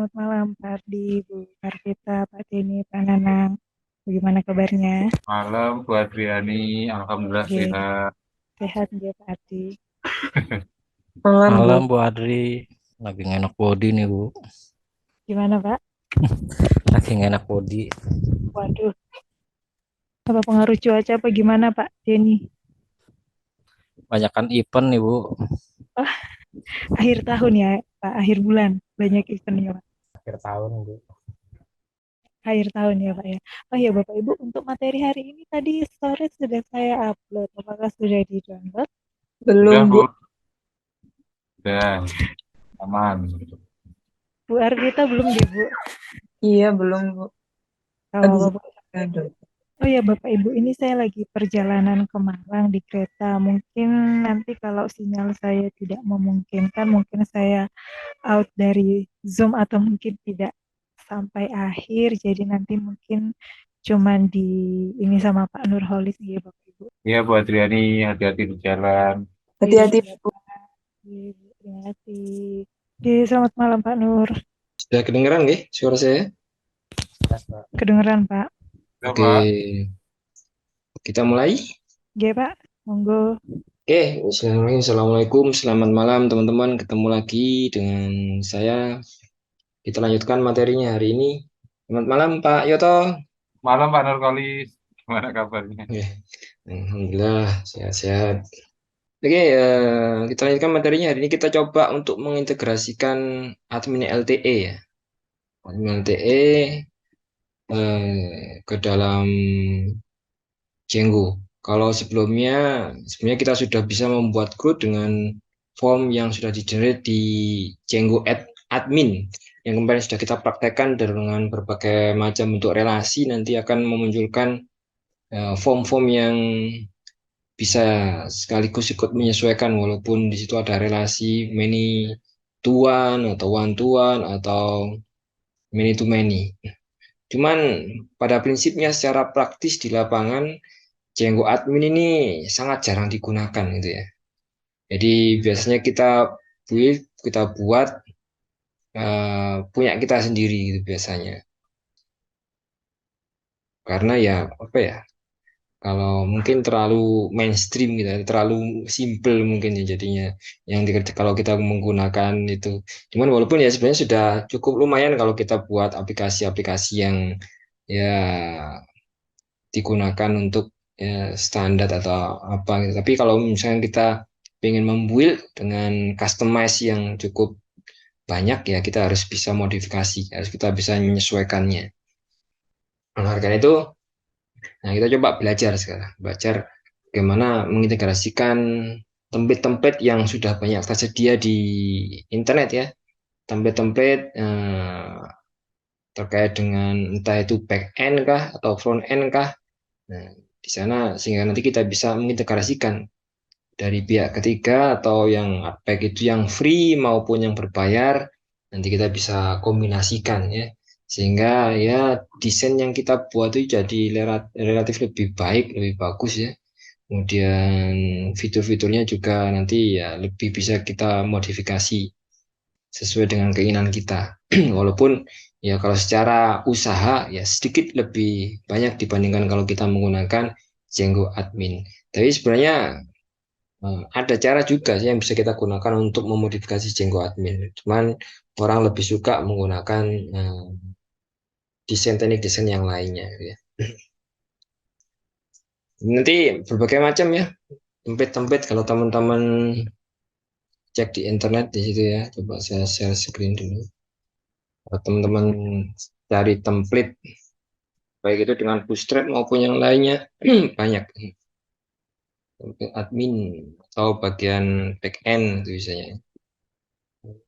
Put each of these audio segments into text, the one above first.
selamat malam Pak Ardi, Bu Karvita, Pak Denny, Pak Nanang. Bagaimana kabarnya? Malam Bu Adriani, Alhamdulillah Oke, sehat. sehat ya Pak Ardi. Malam, Malam Bu. Bu Adri, lagi nggak enak body nih Bu, Gimana Pak? lagi nggak enak body. Waduh, apa pengaruh cuaca apa gimana Pak Denny? Banyakan event nih Bu, Oh, akhir tahun ya Pak, akhir bulan. Banyak eventnya Pak. akhir tahun Bu. Akhir tahun ya Pak ya. Oh ya Bapak Ibu, untuk materi hari ini tadi sore sudah saya upload. Apakah sudah di-download? Udah Belum, Bu, Bu. udah aman. Bu Arvita belum deh Bu. Iya, belum, Bu. Kalau Habis Bapak aduh. Oh ya Bapak Ibu, ini saya lagi perjalanan ke Malang di kereta. Mungkin nanti kalau sinyal saya tidak memungkinkan, mungkin saya out dari Zoom atau mungkin tidak sampai akhir. Jadi nanti mungkin cuman di ini sama Pak Nurholis ya Bapak Ibu. Iya Bu Adriani, hati-hati di jalan. Iya, Hati-hati, siap. Bu. Iya, Bu. Terima kasih. Oke, selamat malam Pak Nur. Sudah kedengeran nggih suara saya? Kedengeran Pak? Udah Oke, Pak, kita mulai. Oke Pak, monggo. Oke, bismillahirrahmanirrahim. Assalamualaikum, selamat malam teman-teman. Ketemu lagi dengan saya. Kita lanjutkan materinya hari ini. Selamat malam Pak Yoto. malam Pak Nurkolis. Gimana kabarnya? Oke, Alhamdulillah sehat-sehat. Oke, kita lanjutkan materinya hari ini. Kita coba untuk mengintegrasikan admin LTE ya. Admin LTE ke dalam Django. Kalau sebelumnya kita sudah bisa membuat code dengan form yang sudah di-generate di Django admin yang kemarin sudah kita praktekkan dengan berbagai macam bentuk relasi nanti akan memunculkan form-form yang bisa sekaligus ikut menyesuaikan walaupun di situ ada relasi many to one atau one to one atau many to many. Cuman pada prinsipnya secara praktis di lapangan Django admin ini sangat jarang digunakan gitu ya. Jadi biasanya kita buat punya kita sendiri gitu biasanya. Karena ya apa ya? Kalau mungkin terlalu mainstream gitu, ya, terlalu simple mungkin ya jadinya yang kalau kita menggunakan itu. Cuman walaupun ya sebenarnya sudah cukup lumayan kalau kita buat aplikasi-aplikasi yang ya digunakan untuk ya, standar atau apa gitu. Tapi kalau misalnya kita ingin membuild dengan customize yang cukup banyak ya kita harus bisa modifikasi, harus kita bisa menyesuaikannya. Nah, karena itu, nah kita coba belajar sekarang, belajar bagaimana mengintegrasikan template-template yang sudah banyak tersedia di internet ya, template-template terkait dengan entah itu back end kah atau front end kah. Nah, di sana sehingga nanti kita bisa mengintegrasikan dari pihak ketiga atau yang baik itu yang free maupun yang berbayar nanti kita bisa kombinasikan ya sehingga ya desain yang kita buat itu jadi relatif lebih baik lebih bagus ya kemudian fitur-fiturnya juga nanti ya lebih bisa kita modifikasi sesuai dengan keinginan kita walaupun ya kalau secara usaha ya sedikit lebih banyak dibandingkan kalau kita menggunakan Django admin tapi sebenarnya ada cara juga sih yang bisa kita gunakan untuk memodifikasi Django admin. Cuman orang lebih suka menggunakan desain teknik desain yang lainnya. Gitu ya. Nanti berbagai macam ya template-template kalau teman-teman cek di internet di situ ya. Coba saya share screen dulu. Kalau teman-teman cari template baik itu dengan Bootstrap maupun yang lainnya banyak. Template admin atau bagian back end itu biasanya.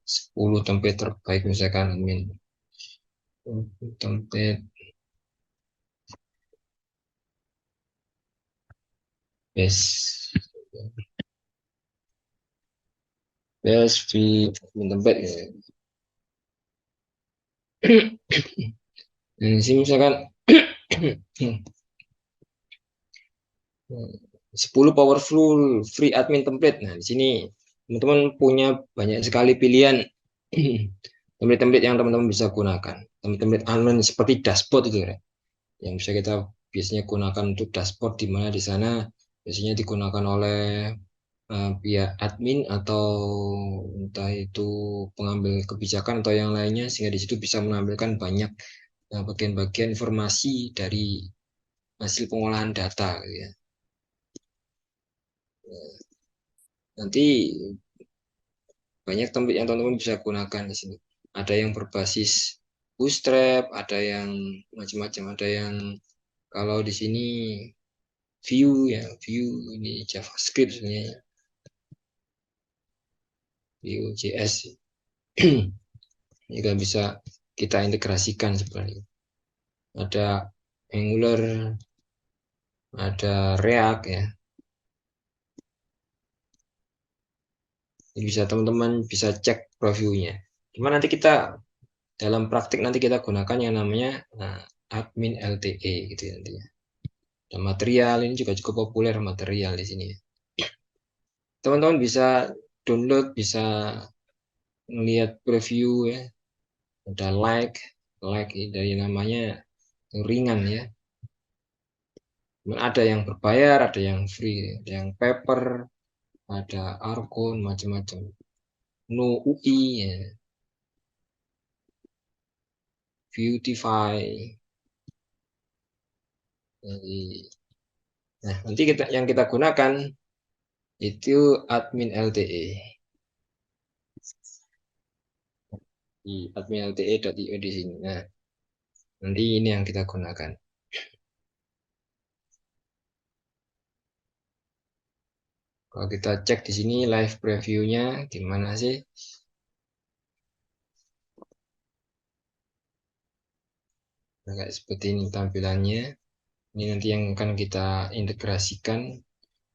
10 template terbaik misalkan admin. Template best best fit tempat ya. Nah, di sini misalkan 10 powerful free admin template. Nah, di sini teman-teman punya banyak sekali pilihan template-template yang teman-teman bisa gunakan. Template-template online seperti dashboard itu ya, yang bisa kita biasanya gunakan untuk dashboard, di mana di sana biasanya digunakan oleh pihak admin atau entah itu pengambil kebijakan atau yang lainnya, sehingga di situ bisa menampilkan banyak bagian-bagian informasi dari hasil pengolahan data gitu ya. Nanti banyak template yang teman-teman bisa gunakan di sini. Ada yang berbasis Bootstrap, ada yang macam-macam, ada yang kalau di sini Vue ya, Vue ini JavaScript sebenarnya, Vue.js juga bisa kita integrasikan sebenarnya. Ada Angular, ada React ya. Jadi bisa teman-teman bisa cek reviewnya. Cuma nanti kita dalam praktik nanti kita gunakan yang namanya admin LTE gitu ya nanti ya. Dan material ini juga cukup populer material di sini. Teman-teman bisa download, bisa melihat preview ya. Ada like dari namanya ringan ya. Ada yang berbayar, ada yang free, ada yang paper, ada Argon, macam-macam. No UI ya. Beautify. Jadi, nah nanti yang kita gunakan itu admin LTE. Di admin LTE.io di sini. Nah, nanti ini yang kita gunakan. Kalau kita cek di sini live preview-nya gimana sih? Nah, kayak seperti ini tampilannya. Ini nanti yang akan kita integrasikan.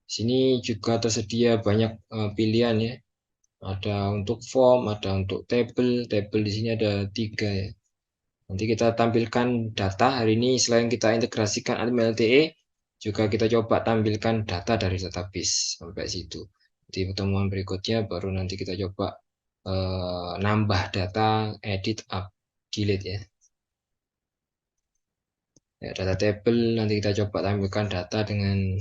Sini juga tersedia banyak pilihan ya. Ada untuk form, ada untuk table. Table di sini ada 3 ya. Nanti kita tampilkan data. Hari ini selain kita integrasikan admin LTE, juga kita coba tampilkan data dari database sampai situ. Di pertemuan berikutnya baru nanti kita coba nambah data, edit, up, delete ya. Ya, data table nanti kita coba tampilkan data dengan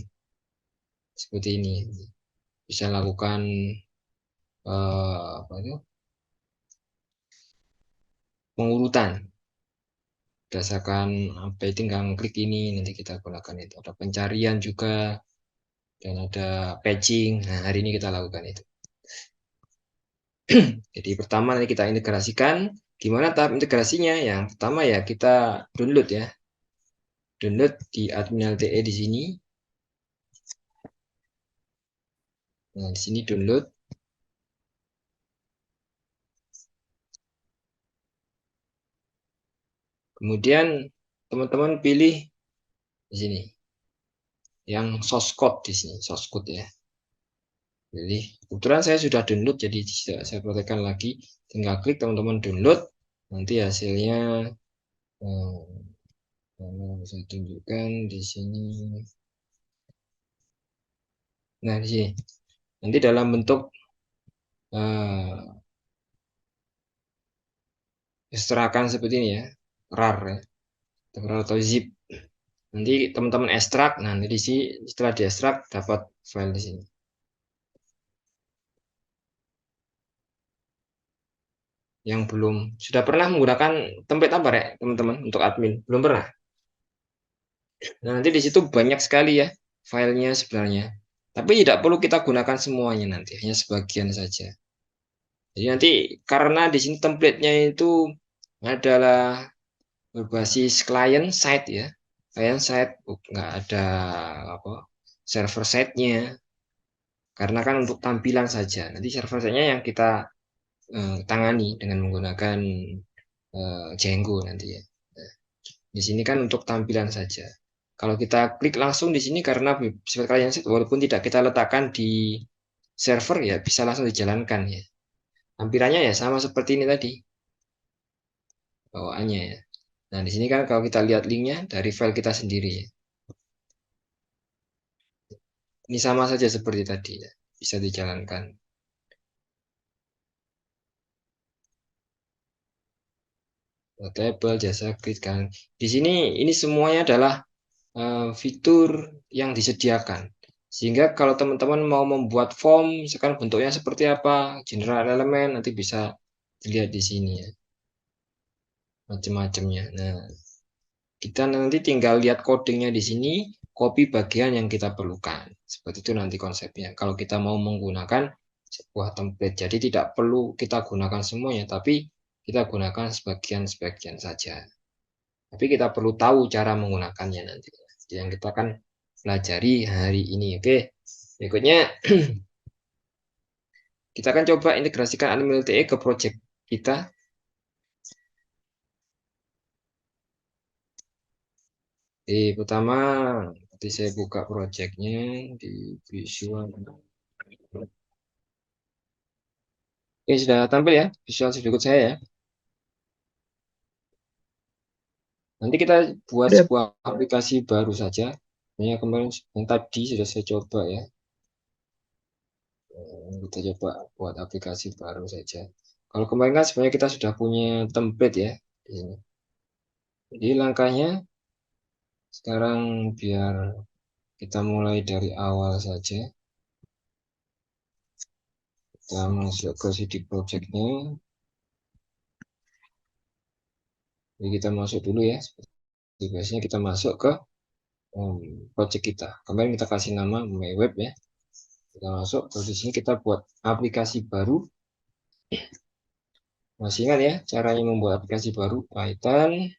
seperti ini. Bisa lakukan apa itu? Pengurutan berdasarkan apa, tinggal klik ini nanti kita gunakan itu. Ada pencarian juga dan ada patching. Nah, hari ini kita lakukan itu. Jadi pertama nanti kita integrasikan. Gimana tahap integrasinya? Yang pertama ya kita download ya. Download di admin LTE di sini. Nah, di sini download. Kemudian teman-teman pilih di sini yang source code di sini, source code ya. Jadi kebetulan saya sudah download, jadi tidak saya praktekkan lagi. Tinggal klik teman-teman download, nanti hasilnya saya tunjukkan di sini. Nah di sini nanti dalam bentuk ekstrakan seperti ini ya, RAR ya, atau zip. Nanti teman-teman ekstrak. Nah di sini setelah diekstrak dapat file di sini. Yang belum sudah pernah menggunakan template apa ya teman-teman untuk admin? Belum pernah. Nah, nanti di situ banyak sekali ya filenya sebenarnya. Tapi tidak perlu kita gunakan semuanya nanti, hanya sebagian saja. Jadi nanti karena di sini template-nya itu adalah berbasis client side ya. Client side nggak ada apa server side-nya. Karena kan untuk tampilan saja. Nanti server side-nya yang kita tangani dengan menggunakan Django nanti ya. Nah, di sini kan untuk tampilan saja. Kalau kita klik langsung di sini karena sifat client side walaupun tidak kita letakkan di server ya bisa langsung dijalankan ya. Tampilannya ya sama seperti ini tadi bawaannya ya. Nah di sini kan kalau kita lihat linknya dari file kita sendiri ya. Ini sama saja seperti tadi ya. Bisa dijalankan. Portable, jasa kredit kan. Di sini ini semuanya adalah fitur yang disediakan. Sehingga kalau teman-teman mau membuat form, misalkan bentuknya seperti apa, general elemen, nanti bisa dilihat di sini ya, macam-macamnya. Nah, kita nanti tinggal lihat codingnya di sini, copy bagian yang kita perlukan. Seperti itu nanti konsepnya. Kalau kita mau menggunakan sebuah template, jadi tidak perlu kita gunakan semuanya, tapi kita gunakan sebagian-sebagian saja. Tapi kita perlu tahu cara menggunakannya nanti. Yang kita akan pelajari hari ini. Oke, berikutnya kita akan coba integrasikan Animal LTE ke project kita. Pertama, nanti saya buka projectnya di visual. Oke, sudah tampil ya visual berikut saya ya. Nanti kita buat Udah. sebuah aplikasi baru saja. Ini kemarin yang tadi sudah saya coba ya. Kita coba buat aplikasi baru saja. Kalau kemarin kan sebenarnya kita sudah punya template ya. Ini. Jadi langkahnya sekarang biar kita mulai dari awal saja. Kita masuk ke CD projectnya. Jadi kita masuk dulu ya. Seperti biasanya kita masuk ke project kita. Kemarin kita kasih nama My Web ya. Kita masuk. Terus di sini kita buat aplikasi baru. Masih ingat ya caranya membuat aplikasi baru? Python.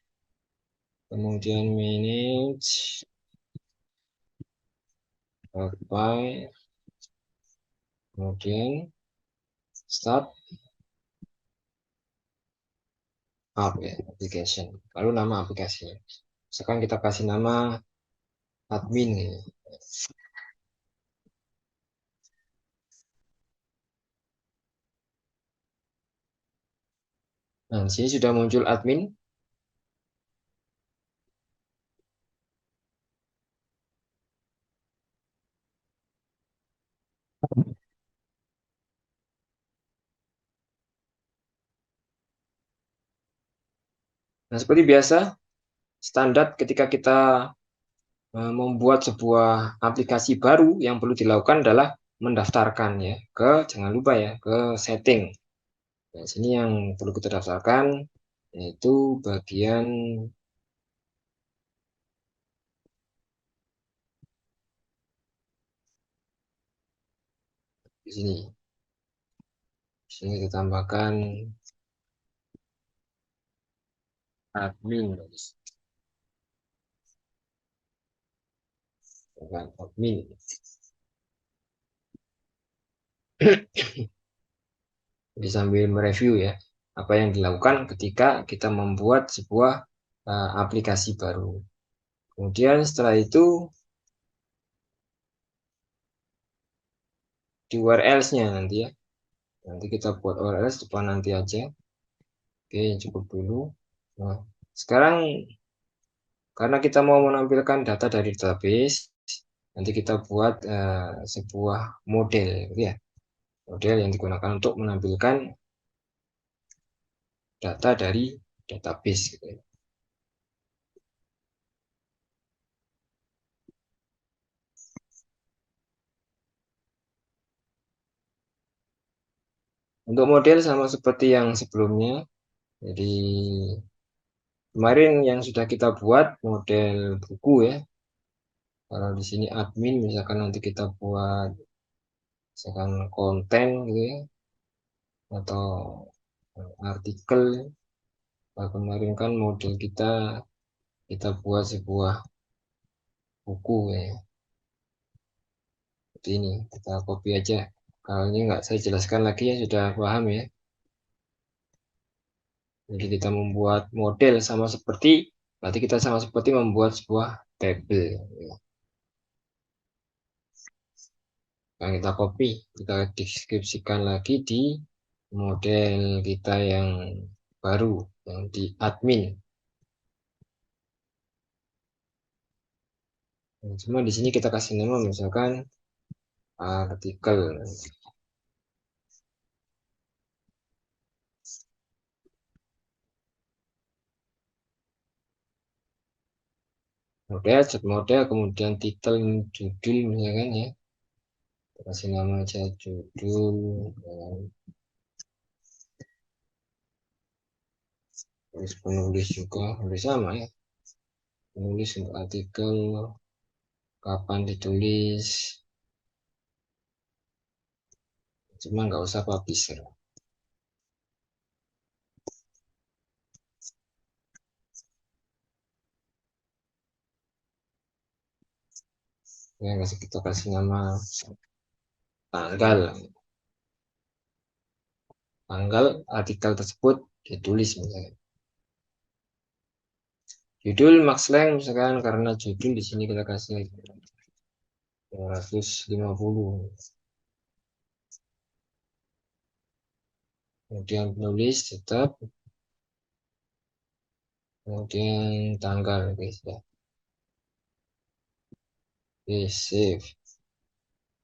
Kemudian manage. File. Kemudian start up ya application. Lalu nama aplikasinya. Sekarang kita kasih nama admin ya. Nah, di sini sudah muncul admin. Nah, seperti biasa, standar ketika kita membuat sebuah aplikasi baru yang perlu dilakukan adalah mendaftarkan ya ke jangan lupa ya ke setting. Nah, sini yang perlu kita daftarkan yaitu bagian di sini. Di sini kita tambahkan admin, bukan admin. Jadi sambil mereview ya apa yang dilakukan ketika kita membuat sebuah aplikasi baru. Kemudian setelah itu di URL-nya nanti ya. Nanti kita buat URL depan nanti aja. Oke, cukup dulu. Nah, sekarang karena kita mau menampilkan data dari database, nanti kita buat sebuah model, ya, model yang digunakan untuk menampilkan data dari database. Gitu ya. Untuk model sama seperti yang sebelumnya, jadi kemarin yang sudah kita buat model buku ya. Kalau di sini admin, misalkan nanti kita buat misalkan konten gitu ya, atau artikel. Nah, kemarin kan model kita buat sebuah buku ya. Seperti ini, kita copy aja. Kalau ini nggak saya jelaskan lagi ya, sudah paham ya. Jadi kita membuat model sama seperti, berarti kita sama seperti membuat sebuah tabel. Ya. Nah, kita copy, kita deskripsikan lagi di model kita yang baru, yang di admin. Nah, cuma di sini kita kasih nama misalkan artikel. model, set model, kemudian titel judul misalkan ya. Kita kasih nama aja judul, ya kan. Terus penulis juga harus sama ya. Penulis untuk artikel, kapan ditulis, cuma nggak usah publisher. Ya, kita kasih nama tanggal, artikel tersebut ditulis misalnya. Judul max length misalkan, karena judul di sini kita kasih 250. Kemudian penulis tetap, kemudian tanggal guys ya. Oke, save.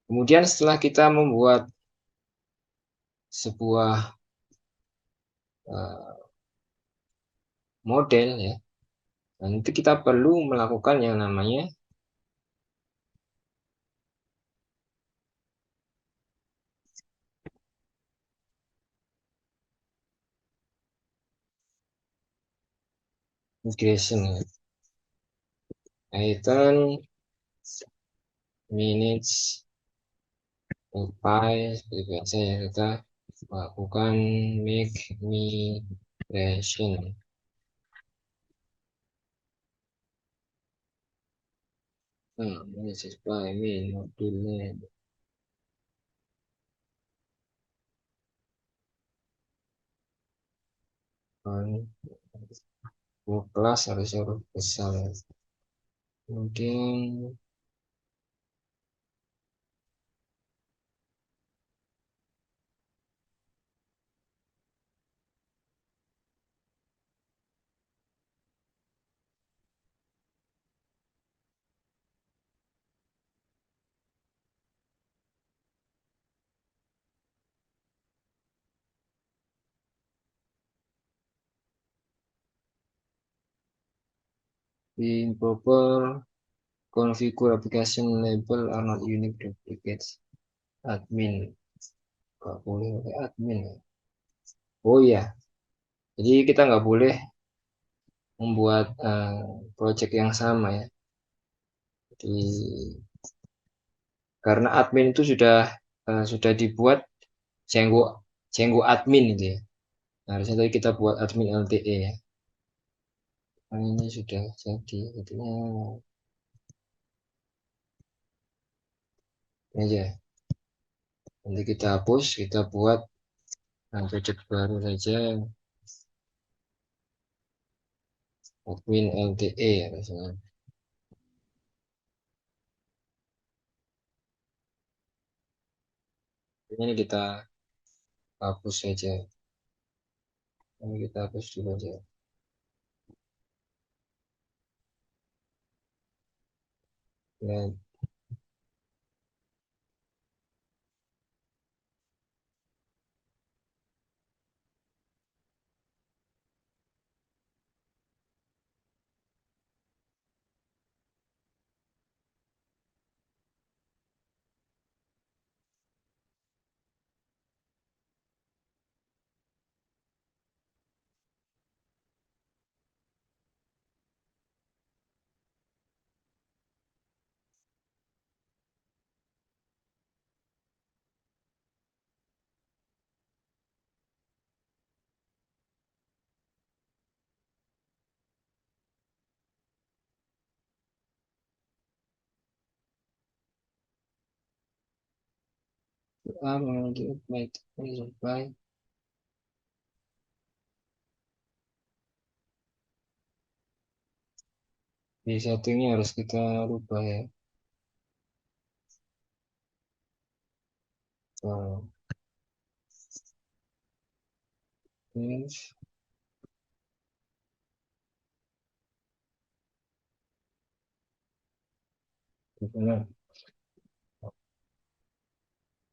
Kemudian setelah kita membuat sebuah model ya, nanti kita perlu melakukan yang namanya migration ya. Item, minutes, seperti biasa ya, kita lakukan migration. Nah, ini sesuai modulnya. Kelas harus huruf besar. Kemudian improper configure application label are not unique duplicates. Admin, nggak boleh pakai admin. Oh iya, jadi kita nggak boleh membuat project yang sama ya. Jadi karena admin itu sudah dibuat Django admin itu ya. Nah, harusnya tadi kita buat admin LTE ya. Nah, ini sudah jadi, jadinya ini aja. Nanti kita hapus, kita buat project baru saja, admin LTE ya misalnya. Ini kita hapus saja. Ini kita hapus dulu aja. Nah, di settingnya harus kita rubah ya. Nah, terus gimana?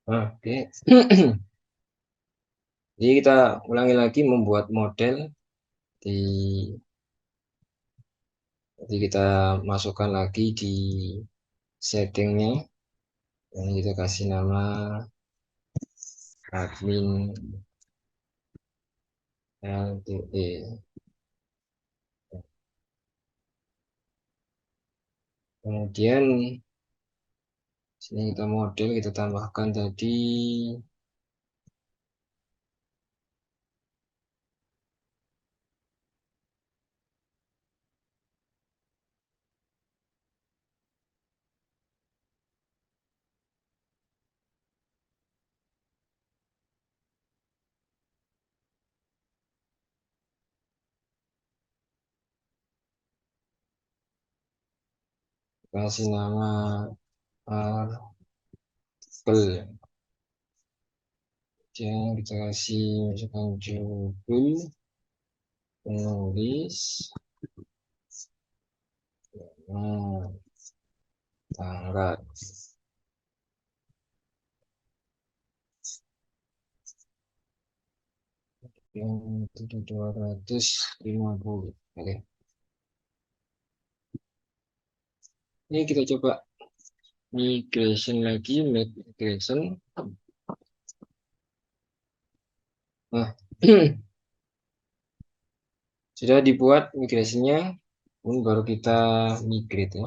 Nah, oke. Jadi kita ulangi lagi membuat model di Nanti kita masukkan lagi di settingnya. Ini kita kasih nama admin LTE. Kemudian sini kita model, kita tambahkan tadi kasih nama artikel. Kemudian kita kasih misalkan judul, penulis, tanggal. Yang itu 250. Oke. Ini kita coba migration lagi, migration. Nah, sudah dibuat migrasinya, ini baru kita migrate ya.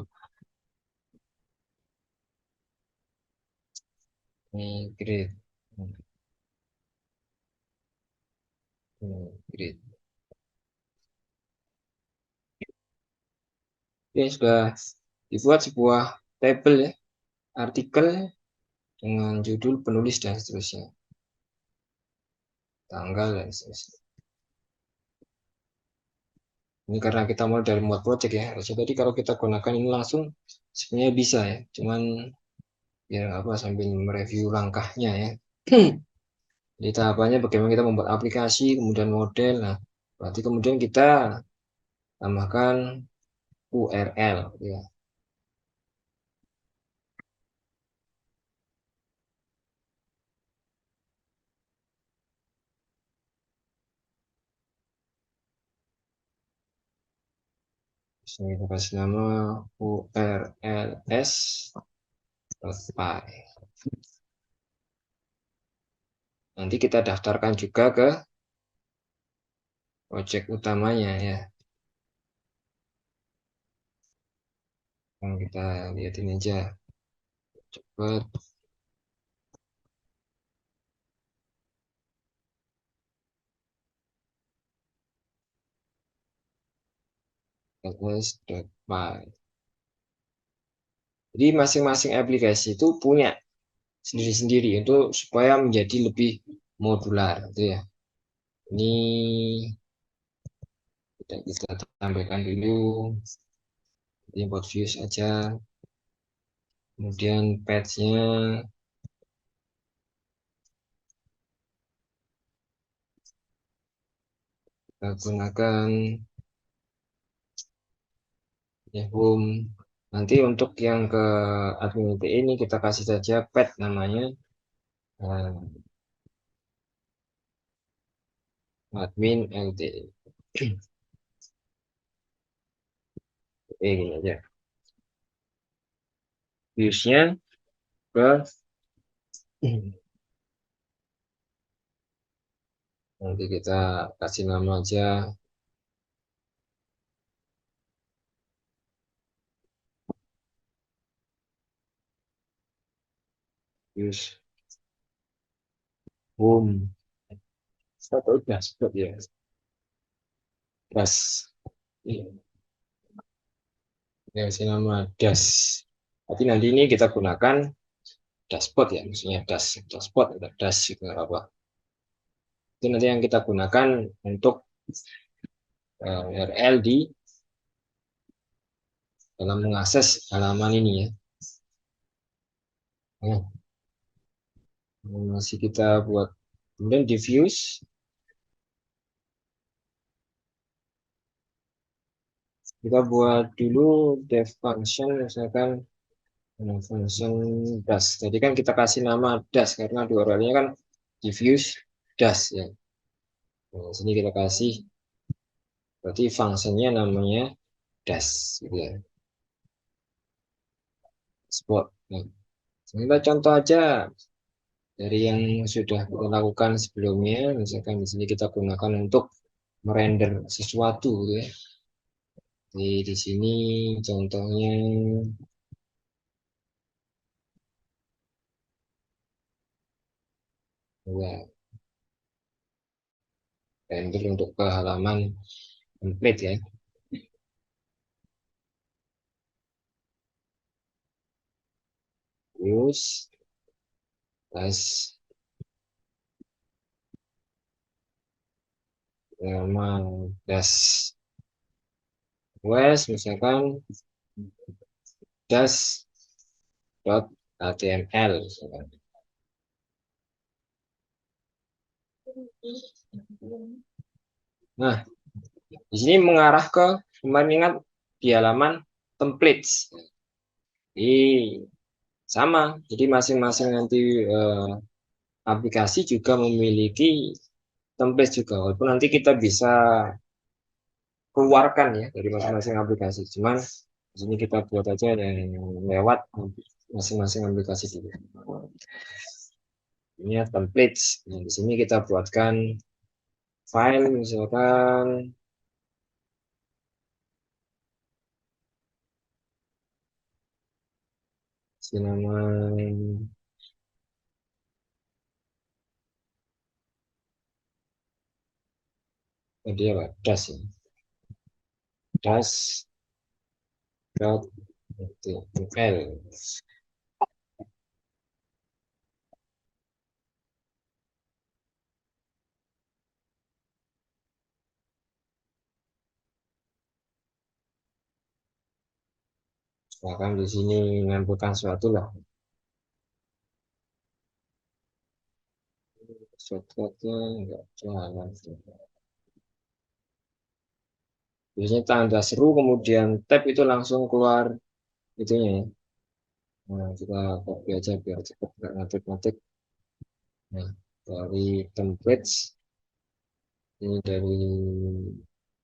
Migrate. Migrate. Oke, sudah dibuat sebuah tabel ya, artikel dengan judul, penulis, dan seterusnya. Tanggal, dan seterusnya. Ini karena kita mulai dari muat project ya. Harusnya tadi kalau kita gunakan ini langsung, sebenarnya bisa ya. Cuman biar apa, sambil mereview langkahnya ya. Di tahapannya bagaimana kita membuat aplikasi, kemudian model. Nah, berarti kemudian kita tambahkan URL ya. Jadi kita kasih nama urls.py. Nanti kita daftarkan juga ke project utamanya ya. Yang kita lihatin aja. Cepat. urls.py. Jadi masing-masing aplikasi itu punya sendiri-sendiri untuk supaya menjadi lebih modular gitu ya. Ini kita tampilkan dulu, import views aja, kemudian patch-nya kita gunakan ya home. Nanti untuk yang ke admin LTE ini kita kasih saja pet namanya, admin LTE. Gini aja. Viewsnya ke nanti kita kasih nama aja views home atau dashboard ya, dash. Kita kasih nama dash. Tapi nanti ini kita gunakan dashboard ya, maksudnya dashboard atau dash itu apa. Itu nanti yang kita gunakan untuk URL di dalam mengakses halaman ini ya. Nah, masih kita buat, kemudian di views kita buat dulu dev function, misalkan function dash. Jadi kan kita kasih nama dash karena di URL-nya kan di views dash ya. Nah, sini kita kasih berarti fungsinya namanya das gitu ya. Spot. Nah, kita contoh aja dari yang sudah kita lakukan sebelumnya. Misalkan di sini kita gunakan untuk merender sesuatu gitu ya. Di sini contohnya ya, render untuk ke halaman template ya. Terus tas nama das wes misalkan das dot html misalkan. Nah, di sini mengarah ke kemarin ingat di halaman templates. Jadi sama, jadi masing-masing nanti aplikasi juga memiliki template juga. Walaupun nanti kita bisa keluarkan ya dari masing-masing aplikasi. Cuman di sini kita buat aja yang lewat masing-masing aplikasi dulu. Ini ya templates. Nah, di sini kita buatkan file misalkan si nama tadi apa? Das ya. Das dot html. Misalkan di sini menyampaikan sesuatu lah. Sesuatu enggak jalan. Biasanya tanda seru kemudian tab itu langsung keluar itunya ya. Nah, kita copy aja biar cepat nggak ngetik-ngetik. Nah, dari templates ini dari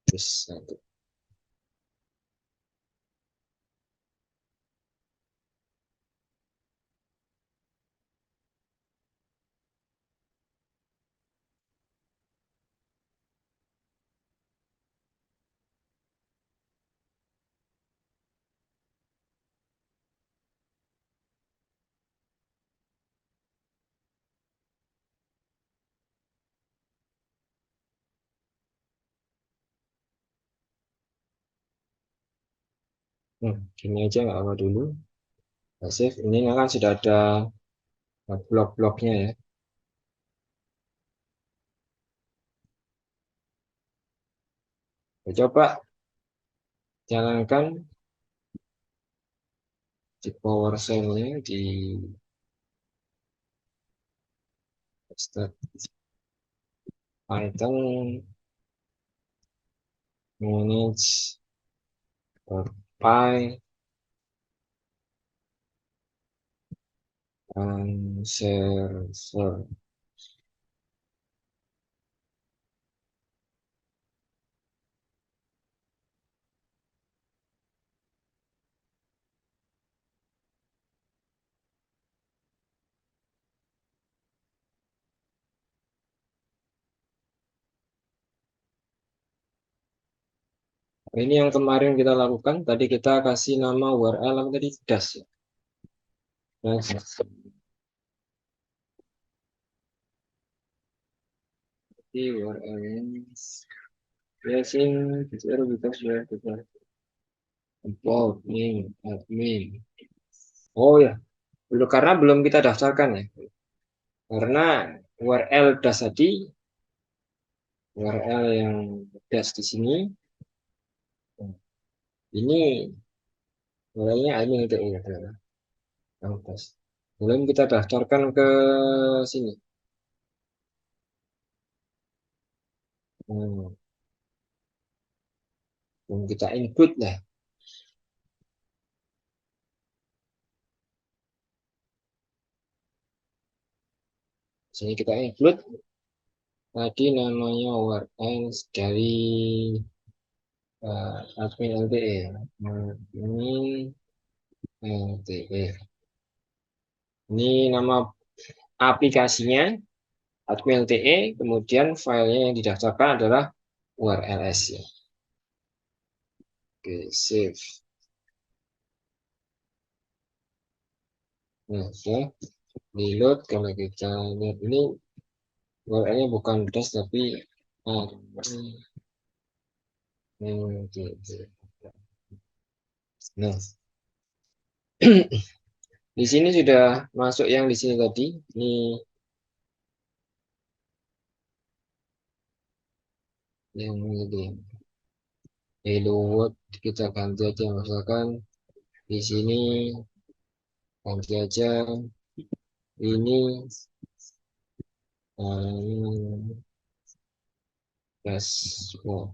terus satu. Gini aja nggak apa dulu. Nah, save. Ini kan sudah ada blok-bloknya ya. Coba jalankan di PowerShell-nya di start Python manage py dan server. Ini yang kemarin kita lakukan. Tadi kita kasih nama URL apa tadi? Das ya. Das. Di URL-nya using Twitter because you have to upload name admin. Oh ya, dulu karena belum kita daftarkan ya. Karena URL das tadi, URL yang das di sini, ini URL-nya admin itu ya, yang das. Belum kita daftarkan ke sini. Belum kita include lah. Sini kita include tadi namanya URL dari admin LTE. Admin LTE. Ini nama aplikasinya admin LTE, kemudian filenya yang didaftarkan adalah URLs ya. Oke, save. Nah, ya, reload. Kalau kita lihat ini URL-nya bukan dash tapi LTE. Nah, di sini sudah masuk yang di sini tadi. Ini yang ini. Hello world kita ganti aja, misalkan di sini ganti aja ini dashboard.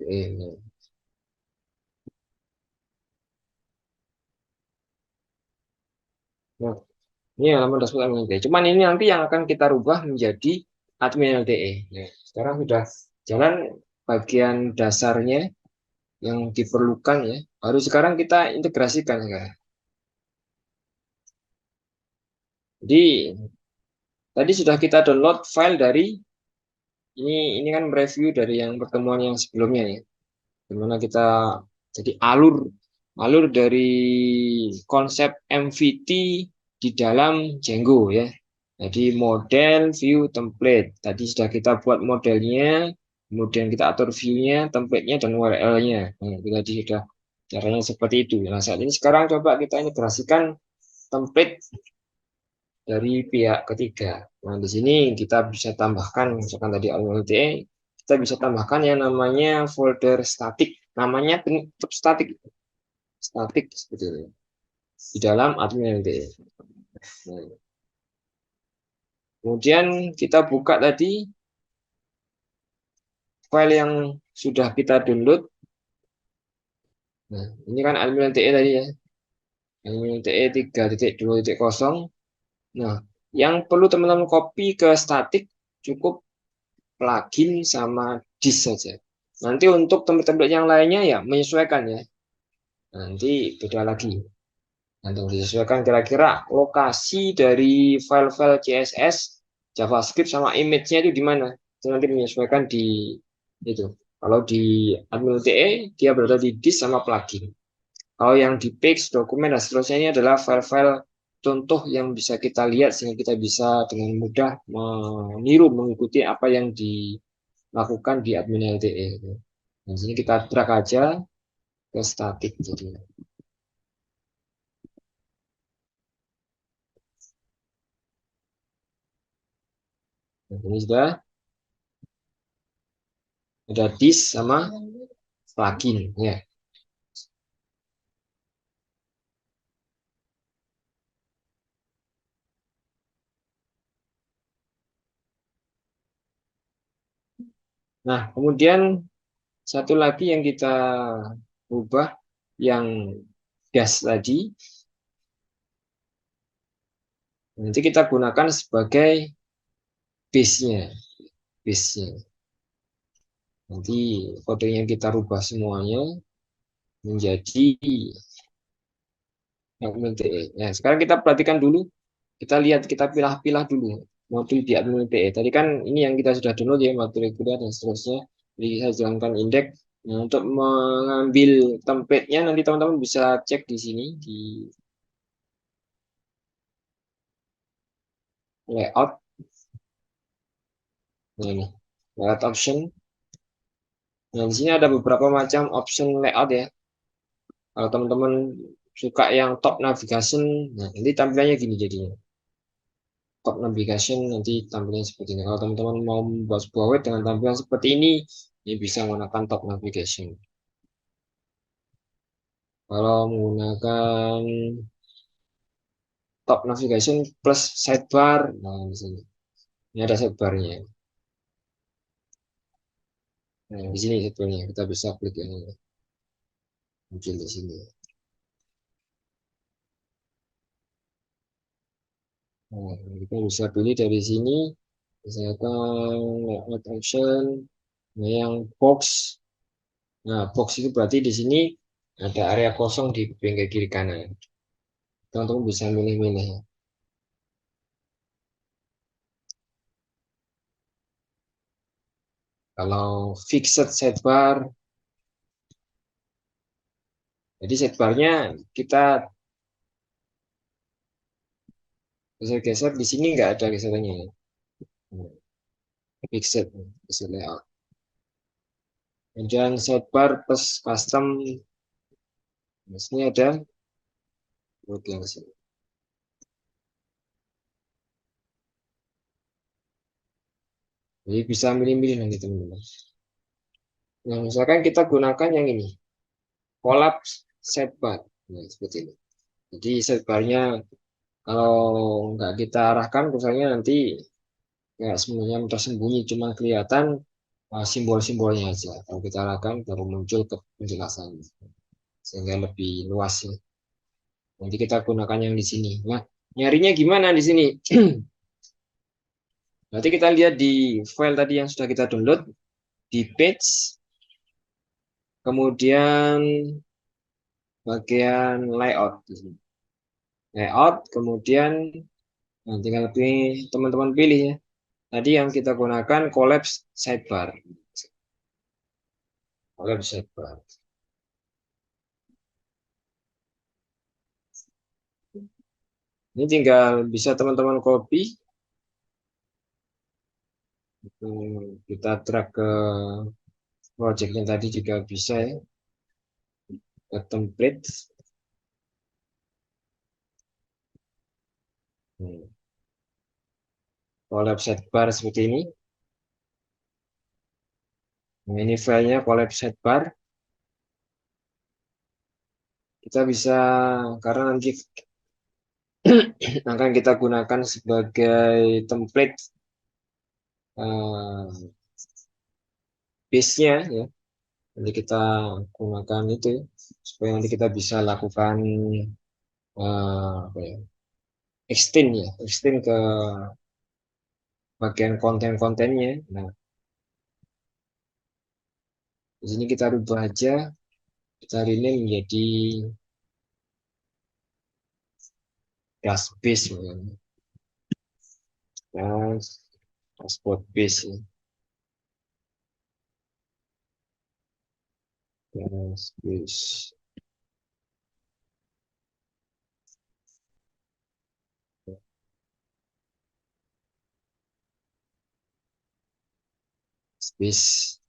Ini. Nah, ini halaman dashboard admin LTE. Cuman ini nanti yang akan kita rubah menjadi admin LTE. Ya, sekarang sudah jalan bagian dasarnya yang diperlukan ya. Baru sekarang kita integrasikan sekarang. Jadi tadi sudah kita download file dari ini kan review dari yang pertemuan yang sebelumnya ya. Dimana kita jadi alur dari konsep MVT di dalam Django ya. Jadi model, view, template. Tadi sudah kita buat modelnya, kemudian kita atur view-nya, template-nya, dan URL-nya. Nah, itu tadi sudah caranya seperti itu. Nah, saat ini sekarang coba kita integrasikan template dari pihak ketiga. Nah, di sini kita bisa tambahkan, misalkan tadi LTE, kita bisa tambahkan yang namanya folder statik. Namanya tetap statik. Statik seperti itu. Di dalam admin LTE. Nah, kemudian kita buka tadi file yang sudah kita download. Nah, ini kan admin LTE tadi ya. Admin LTE 3.2.0. Nah, yang perlu teman-teman copy ke statik cukup plugin sama disk saja. Nanti untuk template-template yang lainnya ya menyesuaikan ya. Nanti beda lagi. Nanti disesuaikan kira-kira lokasi dari file-file CSS, JavaScript sama image-nya itu di mana. Itu nanti menyesuaikan di itu. Kalau di admin LTE dia berada di disk sama plugin. Kalau yang di page, dokumen dan seterusnya ini adalah file-file contoh yang bisa kita lihat sehingga kita bisa dengan mudah meniru mengikuti apa yang dilakukan di admin LTE. Nah, di sini kita drag aja ke statik jadi. Nah, ini sudah ada disk sama plugin ya. Nah, kemudian satu lagi yang kita ubah yang gas tadi nanti kita gunakan sebagai base-nya. Base-nya. Nanti kodenya kita rubah semuanya menjadi admin LTE. Nah, sekarang kita perhatikan dulu, kita lihat, kita pilah-pilah dulu modul di admin LTE. Tadi kan ini yang kita sudah download ya, modul reguler dan seterusnya. Jadi saya jalankan indeks. Nah, untuk mengambil template-nya nanti teman-teman bisa cek di sini di layout. Nah, ini layout option. Nah, di sini ada beberapa macam option layout ya. Kalau teman-teman suka yang top navigation, nah nanti tampilannya gini jadinya. Top navigation nanti tampilannya seperti ini. Kalau teman-teman mau membuat sebuah web dengan tampilan seperti ini bisa menggunakan top navigation. Kalau menggunakan top navigation plus sidebar, nah di sini. Ini ada sidebarnya. Nah, di sini sidebarnya kita bisa klik yang muncul di sini. Nah, kita bisa pilih dari sini, misalkan layout option, nah yang box. Nah, box itu berarti di sini ada area kosong di pinggir kiri kanan. Teman-teman bisa milih-milih ya. Kalau fixed sidebar, jadi sidebarnya kita geser-geser di sini nggak ada geserannya ya. Nah, fixed layout. Kemudian sidebar plus custom, di sini ada yang di sini. Jadi bisa milih-milih nanti teman-teman. Nah, misalkan kita gunakan yang ini, collapse sidebar. Nah, seperti ini. Jadi sidebarnya kalau nggak kita arahkan, misalnya nanti ya semuanya tersembunyi, cuma kelihatan simbol-simbolnya aja. Kalau kita arahkan, baru muncul ke penjelasan, sehingga lebih luas ya. Nanti kita gunakan yang di sini. Nah, nyarinya gimana di sini? Nanti kita lihat di file tadi yang sudah kita download, di page, kemudian bagian layout. Layout, kemudian nah, tinggal teman-teman pilih ya. Tadi yang kita gunakan collapse sidebar. Collapse sidebar. Ini tinggal bisa teman-teman copy. Kita drag ke projectnya tadi juga bisa ya. Ke template. Collapse sidebar seperti ini. Nah, ini filenya collapse sidebar. Kita bisa, karena nanti akan kita gunakan sebagai template base-nya ya. Nanti kita gunakan itu ya, supaya nanti kita bisa lakukan apa ya, extend ke bagian konten-kontennya. Nah, di sini kita rubah aja, kita rename menjadi class base ya. Transport base ya. Class base. Space.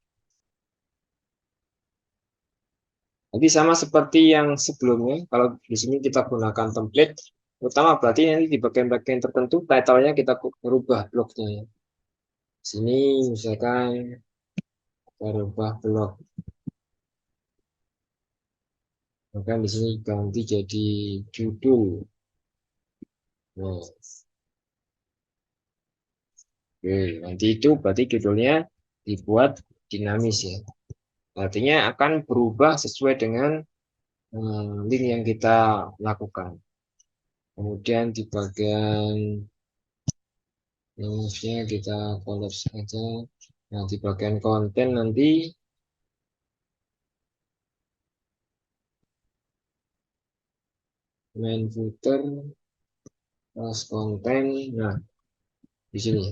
Nanti sama seperti yang sebelumnya, kalau di sini kita gunakan template, terutama berarti nanti di bagian-bagian tertentu, title-nya kita rubah bloknya ya. Sini misalkan kita rubah blok, maka di sini ganti jadi judul. Nah, oke, nanti itu berarti judulnya dibuat dinamis ya. Artinya akan berubah sesuai dengan link yang kita lakukan. Kemudian di bagian linknya kita collapse aja. Nah, di bagian konten nanti main footer plus konten. Nah, di sini.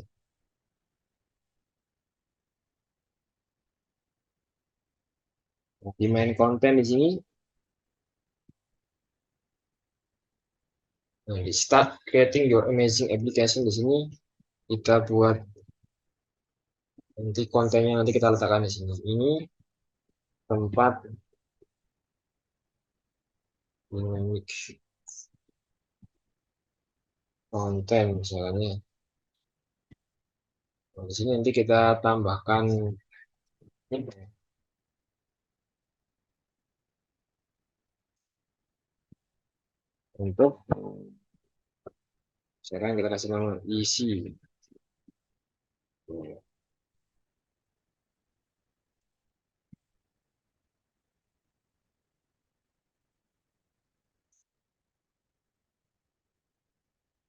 Nah, di main konten di sini. Nah, di start creating your amazing application di sini kita buat nanti kontennya nanti kita letakkan di sini. Ini tempat dynamic konten misalnya. Nah, di sini nanti kita tambahkan ini untuk sekarang kita kasih nama isi.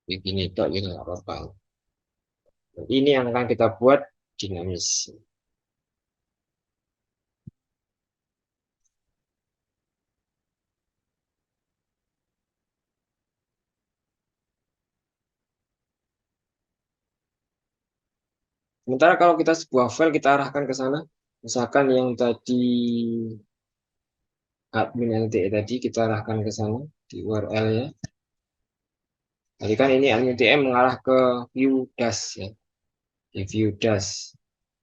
begini tok juga nggak apa-apa. Ini yang akan kita buat dinamis. Sementara kalau kita sebuah file kita arahkan ke sana, misalkan yang tadi admin LTE tadi kita arahkan ke sana di URL ya. Tadi kan ini admin LTE mengarah ke view dash ya, di view dash.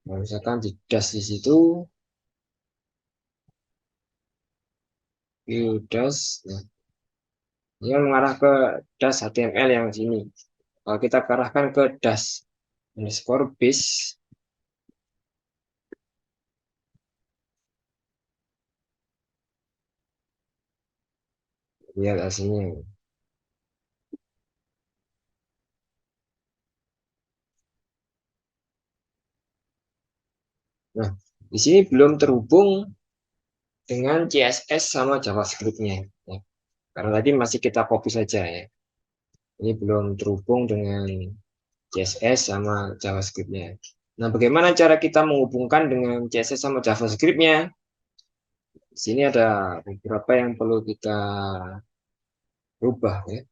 Nah, misalkan di dash di situ view dash, nah, dia mengarah ke dash HTML yang sini. Kalau kita arahkan ke dash underscore base, lihat hasilnya. Nah, di sini belum terhubung dengan CSS sama JavaScript-nya. Ya. Karena tadi masih kita copy saja ya. Ini belum terhubung dengan CSS sama JavaScript-nya. Nah, bagaimana cara kita menghubungkan dengan CSS sama JavaScript-nya? Di sini ada beberapa yang perlu kita rubah ya.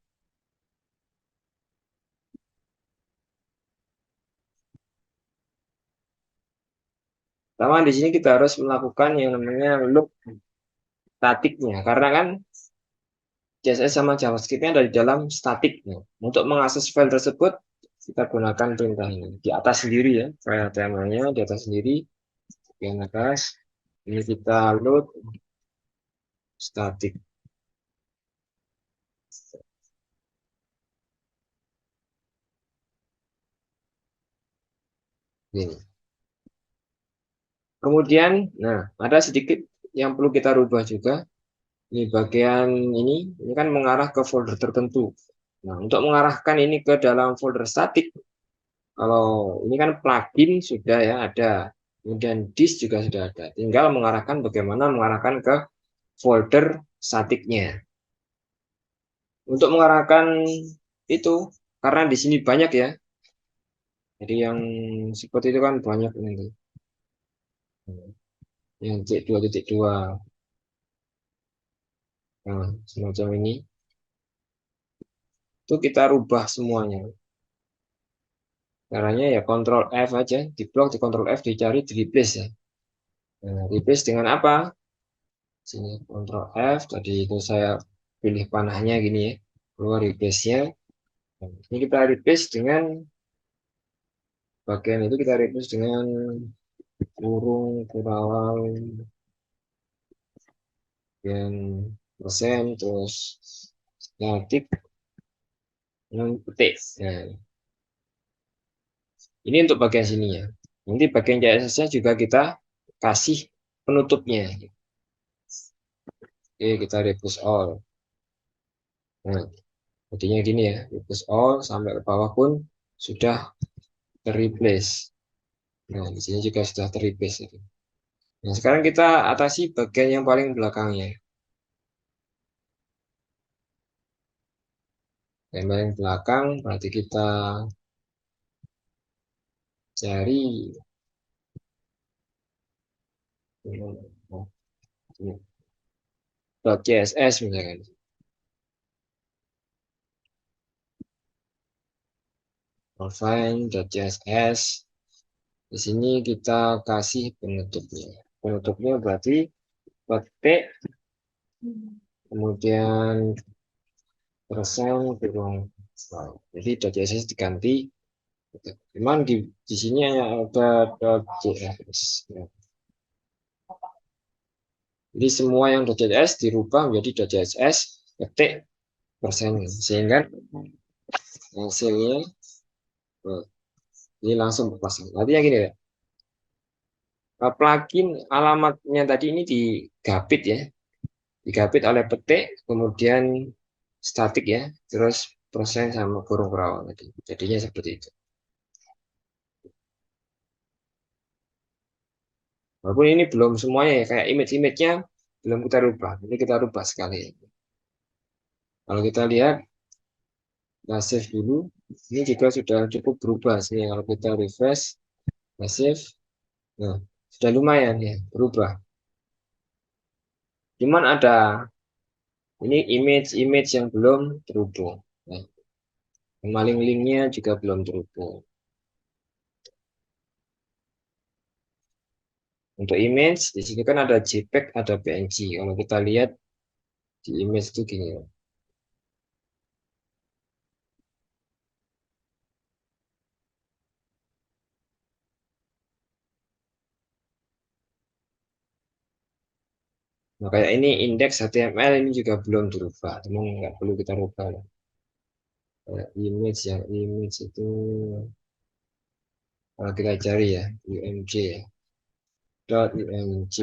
Pertama di sini kita harus melakukan yang namanya loop statiknya, karena kan CSS sama JavaScript-nya ada di dalam statiknya. Untuk mengakses file tersebut, kita gunakan perintah ini. Di atas sendiri ya, file HTML-nya di atas sendiri, bagian atas. Ini kita load statik. Ini. Kemudian, nah ada sedikit yang perlu kita rubah juga. Ini bagian ini kan mengarah ke folder tertentu. Nah, untuk mengarahkan ini ke dalam folder statik, kalau ini kan plugin sudah ya ada, kemudian disk juga sudah ada. Tinggal mengarahkan bagaimana mengarahkan ke folder statiknya. Untuk mengarahkan itu, karena di sini banyak ya, jadi yang seperti itu kan banyak nanti. Yang C2.2, nah, semacam ini, itu kita rubah semuanya. Caranya ya Ctrl F aja, di blok di Ctrl F dicari di replace ya. Nah, replace dengan apa? Sini Ctrl F, tadi itu saya pilih panahnya gini ya, keluar replace-nya. Nah, ini kita replace dengan bagian itu kita replace dengan kurung kurawal yang persen terus statik dengan petik. Nah, ini untuk bagian sini ya. Nanti bagian CSS-nya juga kita kasih penutupnya. Oke, kita replace all. Nah, jadinya gini ya, replace all sampai ke bawah pun sudah terreplace. Nah, di sini juga sudah terreplace. Nah, sekarang kita atasi bagian yang paling belakangnya. Yang paling belakang berarti kita cari .css misalkan. Profile.css. Di sini kita kasih penutupnya. Penutupnya berarti petik, kemudian persen kurung. Jadi .css diganti. Cuman di sini hanya ada .css. Jadi semua yang .css dirubah menjadi .css petik persen, sehingga hasilnya ini langsung berpasang. Artinya gini ya, plugin alamatnya tadi ini digapit ya, digapit oleh petik, kemudian statik ya, terus persen sama kurung perawat tadi. Jadinya seperti itu. Walaupun ini belum semuanya ya, kayak image-image-nya belum kita rubah. Ini kita rubah sekali. Kalau kita lihat Kita save dulu. Ini juga sudah cukup berubah sih. Kalau kita refresh, kita save. Nah, sudah lumayan ya, berubah. Cuman ada ini image-image yang belum terhubung. Nah, kemaling linknya juga belum terhubung. Untuk image, di sini kan ada JPEG, ada PNG. Kalau kita lihat di image itu gini. Nah, kayak ini indeks HTML ini juga belum dirubah. Memang nggak perlu kita rubah lah. Kayak image itu kalau kita cari ya, UMJ ya. .umj.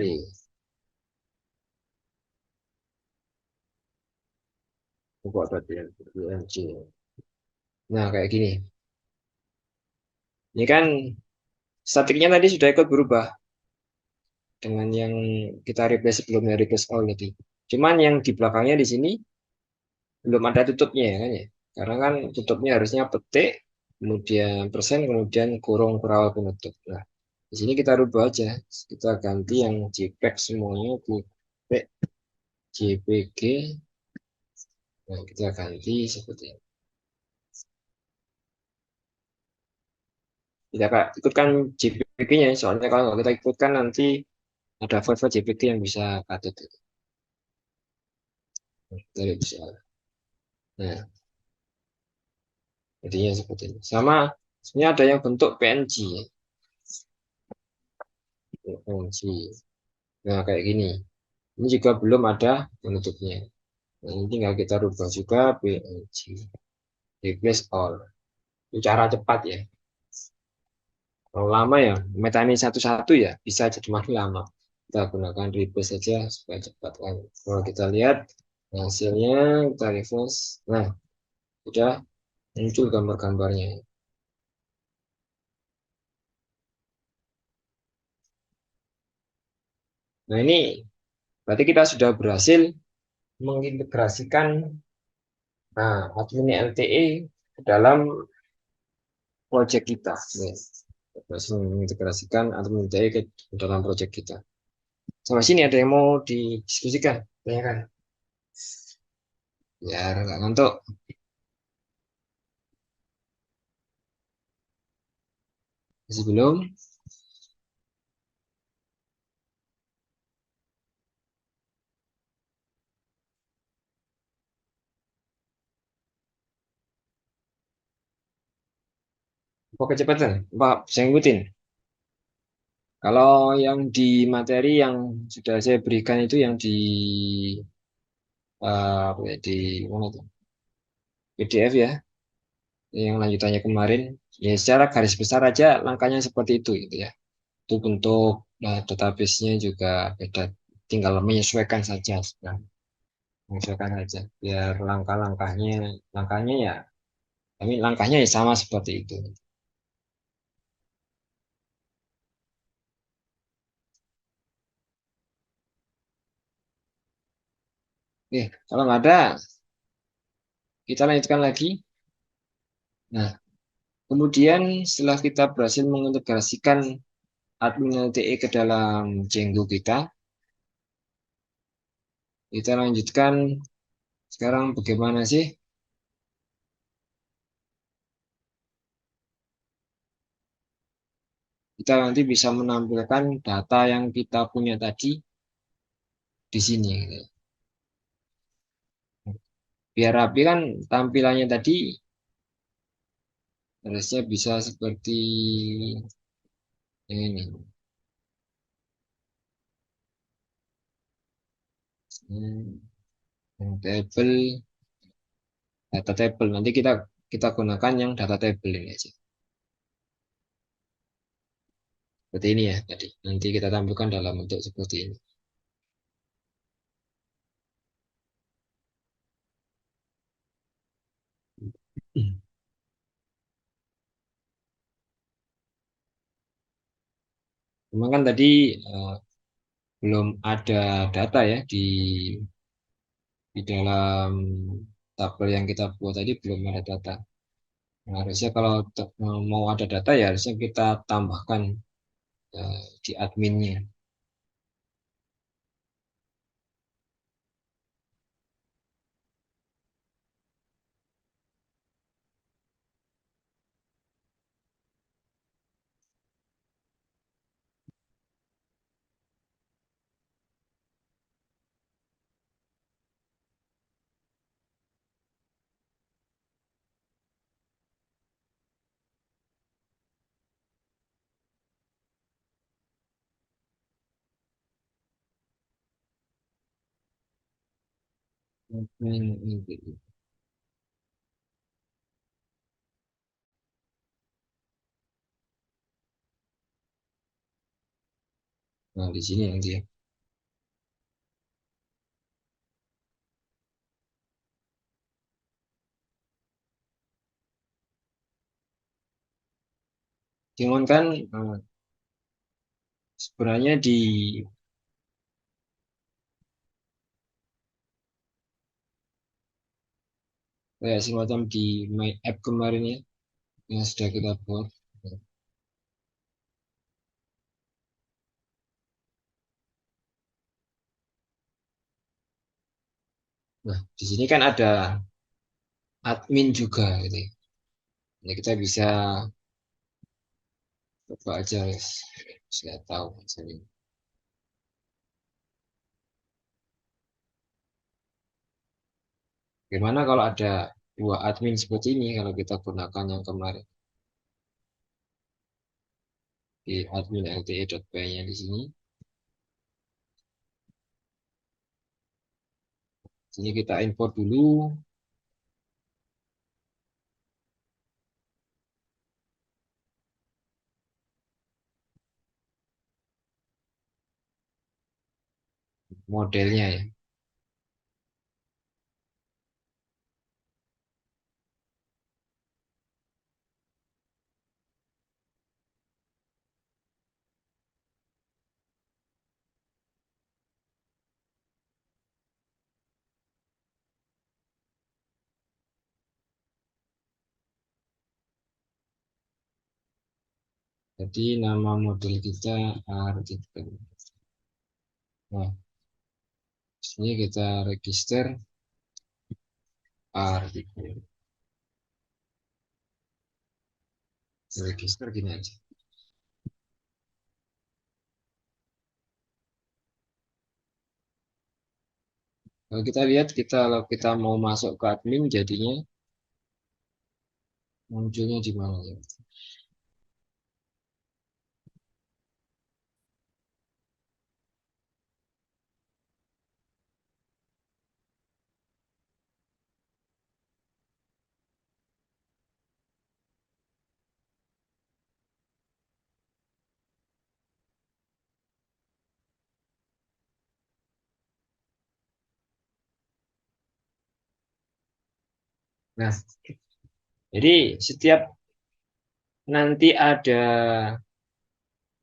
.umj. Nah, kayak gini. Ini kan statiknya tadi sudah ikut berubah dengan yang kita replace sebelumnya, replace all tadi. Cuman yang di belakangnya di sini belum ada tutupnya ya kan ya. Karena kan tutupnya harusnya petik, kemudian persen, kemudian kurung perawal penutup. Nah, di sini kita rubah aja. Kita ganti yang JPEG semuanya di JPG. Nah, kita ganti seperti ini. Kita ikutkan JPG-nya, soalnya kalau nggak kita ikutkan nanti ada file-file JPG yang bisa katut. Dari bisa. Nah, jadinya seperti ini. Sama, sebenarnya ada yang bentuk PNG. PNG. Nah, kayak gini. Ini juga belum ada penutupnya. Nah, ini tinggal kita rubah juga PNG. Replace all. Itu cara cepat ya. Kalau lama ya, metani satu-satu ya, bisa jadi makin lama. Kita gunakan replace saja supaya cepat. Kalau kita lihat hasilnya, kita refresh. Nah, sudah muncul gambar-gambarnya. Nah, ini berarti kita sudah berhasil mengintegrasikan admin LTE ke dalam proyek kita. Berhasil mengintegrasikan admin LTE ke dalam proyek kita. Sampai sini ada yang mau didiskusikan? Tanyakan. Biar nggak ngantuk. Masih belum? Apa kecepatan? Pak, saya ngikutin. Kalau yang di materi yang sudah saya berikan itu yang di apa ya, di mana tuh? PDF ya, yang lanjutannya kemarin. Ya secara garis besar aja langkahnya seperti itu gitu ya. Itu bentuk database-nya juga beda. Tinggal menyesuaikan saja sebenarnya. Menyesuaikan saja. Biar langkahnya ya, tapi langkahnya ya sama seperti itu. Oke, kalau nggak ada, kita lanjutkan lagi. Nah, kemudian setelah kita berhasil mengintegrasikan admin LTE ke dalam Django kita lanjutkan sekarang bagaimana sih kita nanti bisa menampilkan data yang kita punya tadi di sini. Gitu. Biar rapi kan tampilannya tadi harusnya bisa seperti ini. Table, data table. Nanti kita gunakan yang data table ini aja. Seperti ini ya tadi. Nanti kita tampilkan dalam bentuk seperti ini. Memang kan tadi belum ada data ya di dalam tabel yang kita buat tadi belum ada data. Nah, harusnya kalau mau ada data ya harusnya kita tambahkan di adminnya. Admin ini. Nah, di sini yang dia. Cuman kan sebenarnya di kayak semacam di My App kemarin ya yang sudah kita buat. Nah, di sini kan ada admin juga gitu ya. Jadi kita bisa coba aja guys. Saya tahu misalnya. Gimana kalau ada dua admin seperti ini kalau kita gunakan yang kemarin di admin lte.py-nya di sini. Sini kita import dulu modelnya ya. Jadi nama model kita artikel. Nah, sini kita register artikel. Register gini aja. Kalau kita lihat kalau kita mau masuk ke admin jadinya munculnya di mana ya? Nah, jadi setiap nanti ada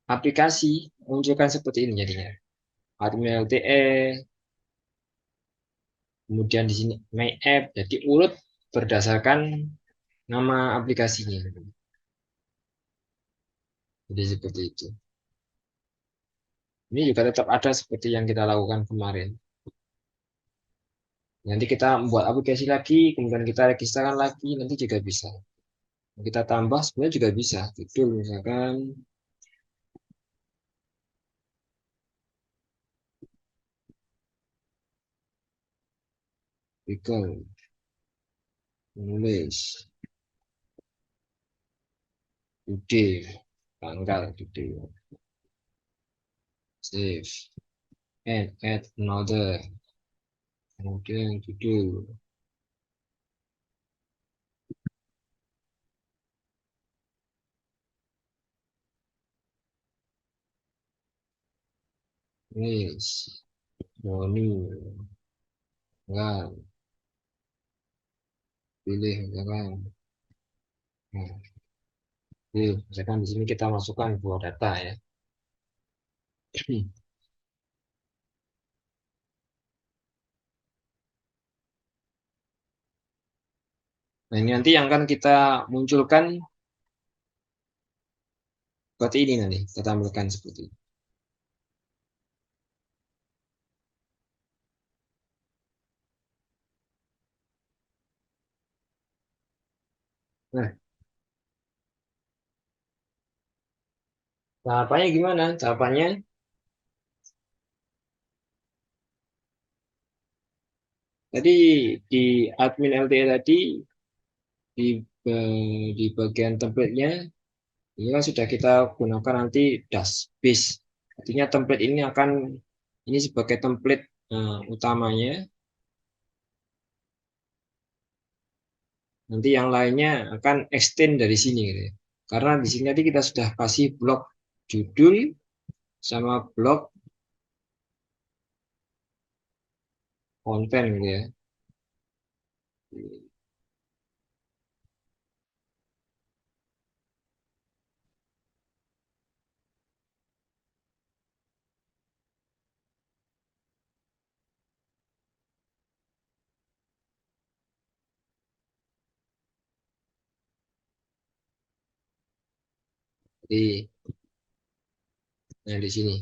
aplikasi munculkan seperti ini jadinya. Admin LTE, kemudian di sini My App, jadi urut berdasarkan nama aplikasinya. Jadi seperti itu. Ini juga tetap ada seperti yang kita lakukan kemarin. Nanti kita membuat aplikasi lagi, kemudian kita registrkan lagi, nanti juga bisa. Kita tambah sebenarnya juga bisa. Judul misalkan artikel, menulis, today, tanggal, today, save, and add another, kemudian judul, tulis, Doni, tanggal, pilih misalkan. Nah, misalkan di sini kita masukkan buah data ya. Nah, ini nanti yang akan kita munculkan seperti ini nanti. Kita tampilkan seperti ini. Nah, tahapannya gimana? Tahapannya tadi di admin LTE tadi di di bagian template-nya ini kan sudah kita gunakan nanti dashbase. Artinya template ini akan ini sebagai template utamanya. Nanti yang lainnya akan extend dari sini gitu ya. Karena di sini tadi kita sudah kasih blok judul sama blok konten gitu ya. Jadi, nah di sini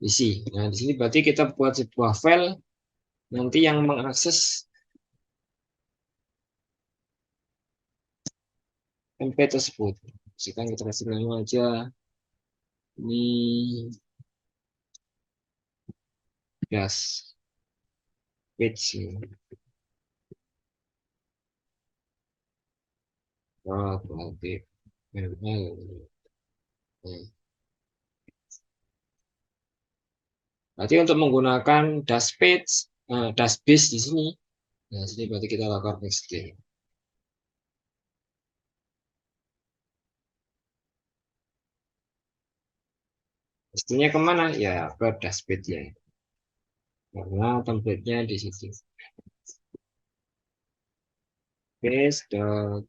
isi. Nah di sini berarti kita buat sebuah file nanti yang mengakses MP tersebut. Sekarang kita kasih nama aja ini gas page. Oh, berarti. Berarti untuk menggunakan dash page, dash base di sini, nah sini berarti kita lakukan extend. Extendnya kemana? Ya ke dash page-nya. Karena template-nya di situ. Base dot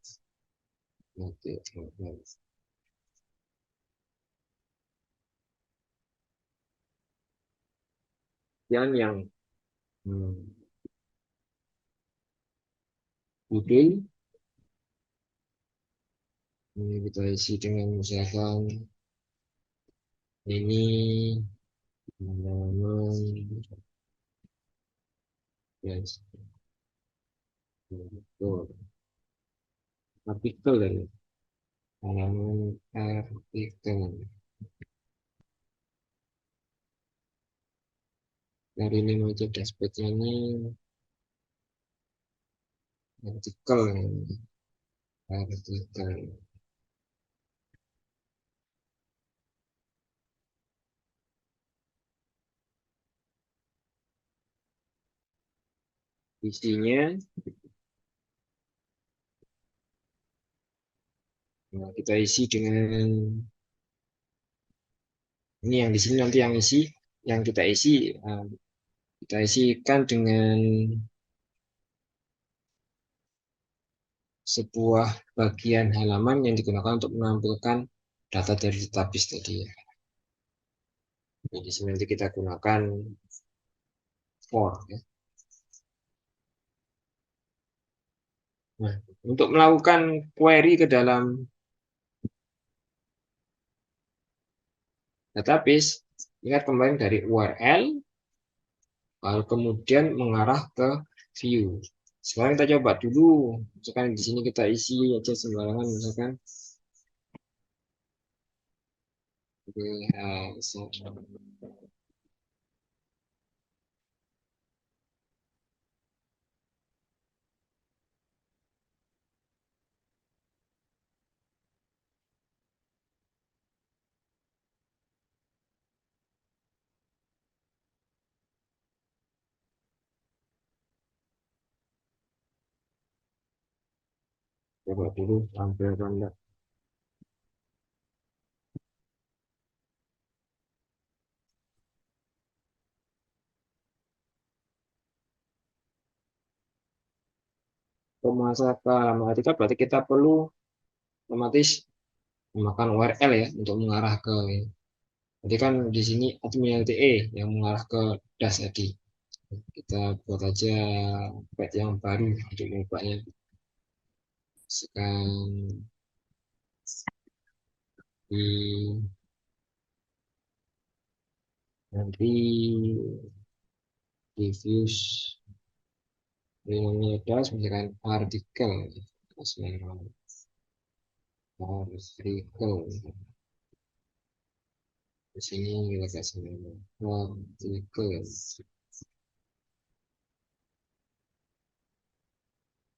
yang judul ini kita isi dengan misalkan ini halaman yes, artikel dari halaman artikel dari ini aja dashboardnya ini artikel isinya. Nah, kita isi dengan ini yang di sini nanti yang isi yang kita isikan dengan sebuah bagian halaman yang digunakan untuk menampilkan data dari database tadi ya. Jadi di sini nanti kita gunakan for ya. Nah, untuk melakukan query ke dalam database, ingat kembali dari URL, lalu kemudian mengarah ke view. Sekarang kita coba dulu, misalkan di sini kita isi aja sembarangan, misalkan coba dulu tampil rendah. Masuk ke halaman artikel berarti kita perlu otomatis memakan URL ya untuk mengarah ke ini. Jadi kan di sini admin LTE yang mengarah ke dash tadi. Kita buat aja pet yang baru untuk mobile-nya. Sekarang di nanti reviews namanya das misalkan artikel artikel di sini kita kasih nama artikel,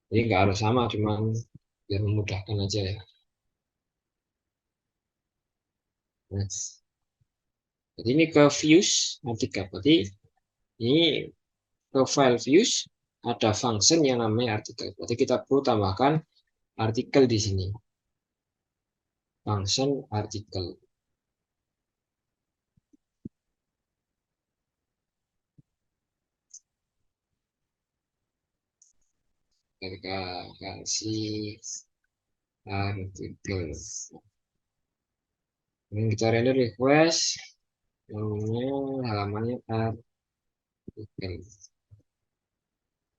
jadi nggak harus sama, cuman biar memudahkan aja ya. Nah, jadi ini ke views artikel, berarti ini ke file views ada function yang namanya artikel, berarti kita perlu tambahkan artikel di sini, function artikel. Kita kasih artikel. Ini kita render request namanya halamannya artikel.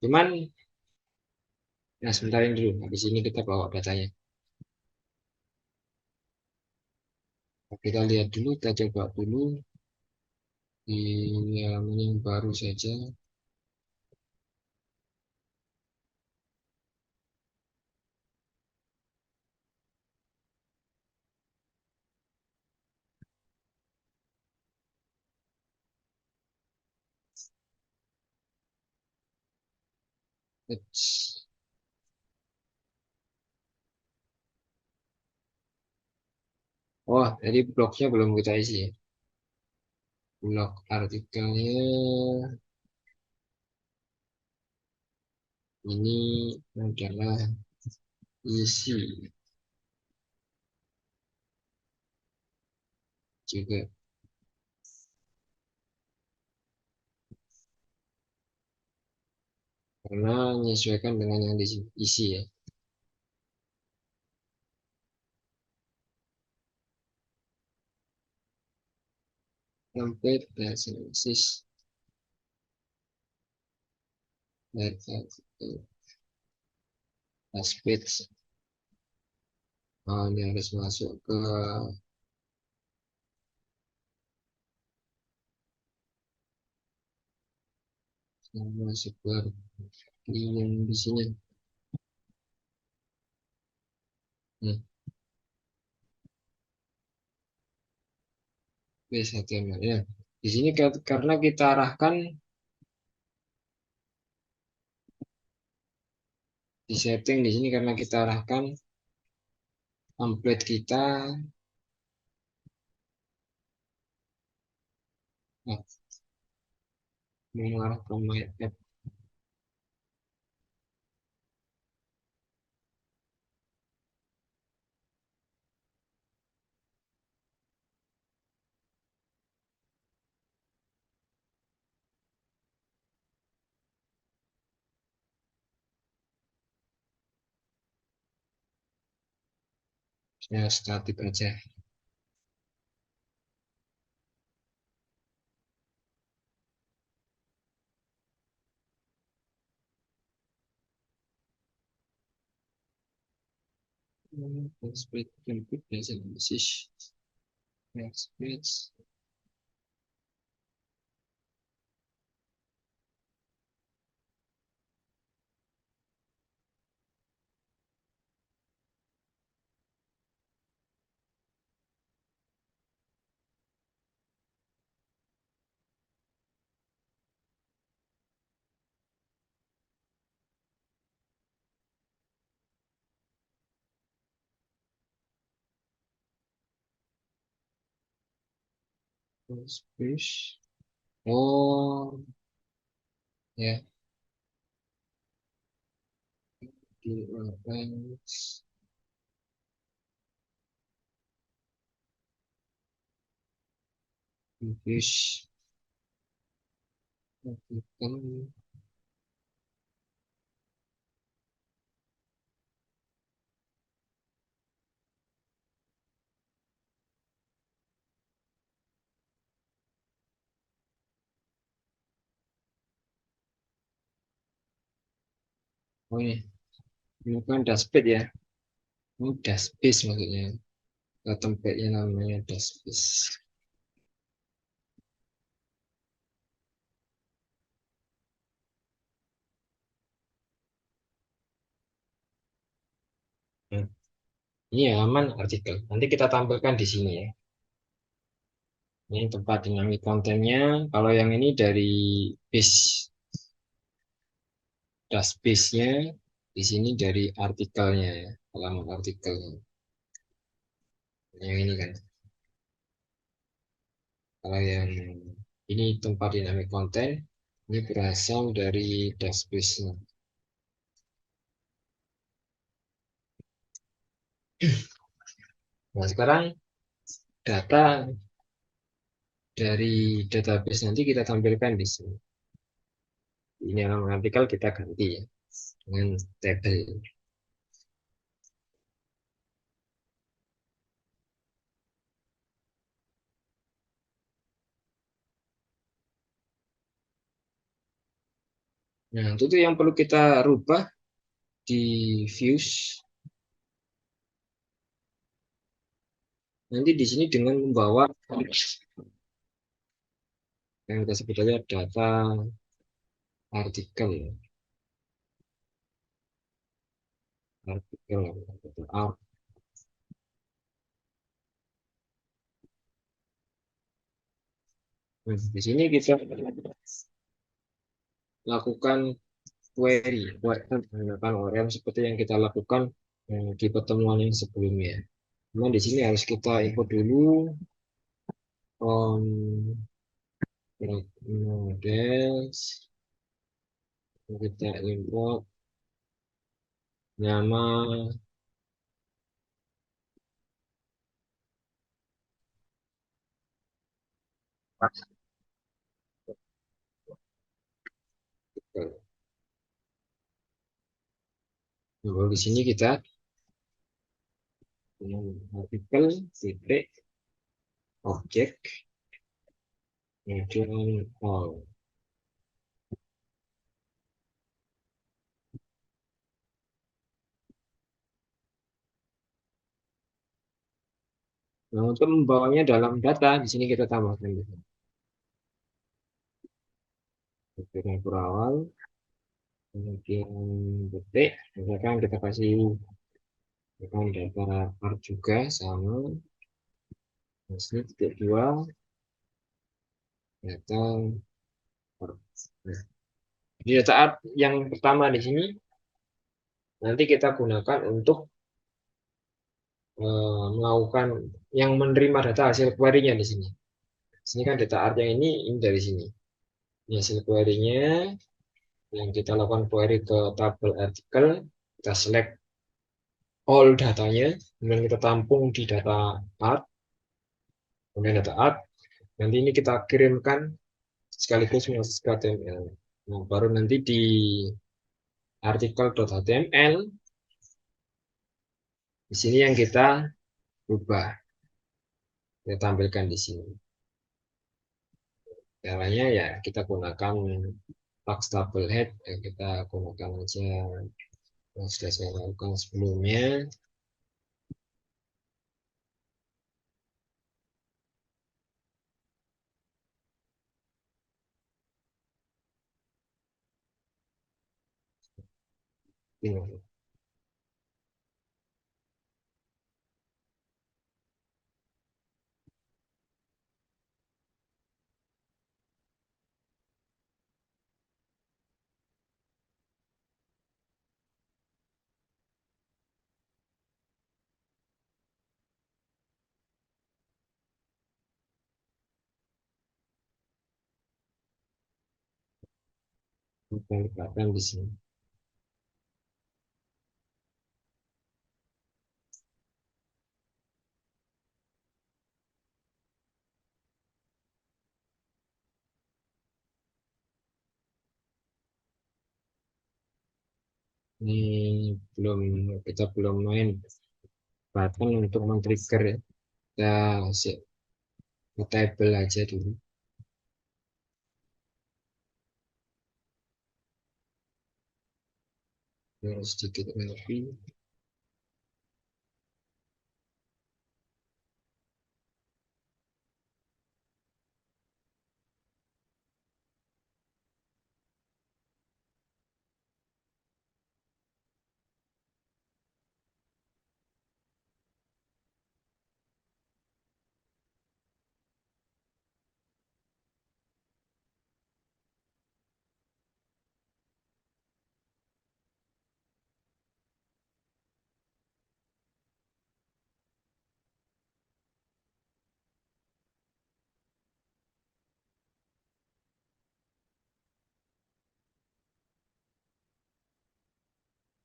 Cuman nah sebentar ini dulu, habis ini kita bawa datanya. Kita lihat dulu, kita coba dulu di halaman yang baru saja. Eits. Oh, jadi bloknya belum kita isi ya. Blok artikelnya ini adalah isi juga. Karena menyesuaikan dengan yang diisi ya. Template dan sinopsis dan last page. Oh, ini harus masuk ke masuk ke yang di sini. Hmm. Base HTML ya. Di sini karena kita arahkan di setting di sini karena kita arahkan template kita nah, mengarah ke my app. Ya static aja. Split input dan analisis. Next page. Space. Oh, ya di orange. Fish. Lakukan Oh ini bukan dashboard ya. Ini dashbase maksudnya. Tempatnya namanya dashbase. Nah, ini ya aman artikel. Nanti kita tampilkan di sini ya. Ini tempat dinamik kontennya. Kalau yang ini dari base dashbase-nya, di sini dari artikelnya ya, halaman artikelnya. Yang ini kan. Kalau yang ini tempat dinamik konten, ini berasal dari dashbase-nya. Nah, sekarang data dari database nanti kita tampilkan di sini. Ini halaman artikel kita ganti ya dengan tabel. Nah, itu yang perlu kita rubah di views. Nanti di sini dengan membawa yang kita sebut aja data artikel. Artikel. Nah, di sini kita lakukan query, menggunakan ORM seperti yang kita lakukan di pertemuan yang sebelumnya. Nah, di sini harus kita input dulu models, kita import nama artikel. Nah, di sini kita artikel titik objek kemudian all. Nah, untuk membawanya dalam data, di sini kita tambahkan gitu. Kemudian awal, kemudian detik, misalkan kita kasih data art juga sama. Di sini titik dua, data art. Nah, di data art yang pertama di sini nanti kita gunakan untuk melakukan yang menerima data hasil query-nya di sini. Sini kan data art yang ini dari sini. Ini hasil query-nya yang kita lakukan query ke tabel artikel, kita select all datanya, kemudian kita tampung di data art, kemudian data art, nanti ini kita kirimkan sekaligus masuk ke HTML. Nah, baru nanti di artikel.html, di sini yang kita ubah, kita tampilkan di sini. Caranya ya kita gunakan tax table head, yang kita gunakan aja yang sudah saya lakukan sebelumnya. Ini. Kita letakkan di sini. Ini belum kita belum main button untuk men-trigger ya. Kita table aja dulu. Terus sedikit lagi.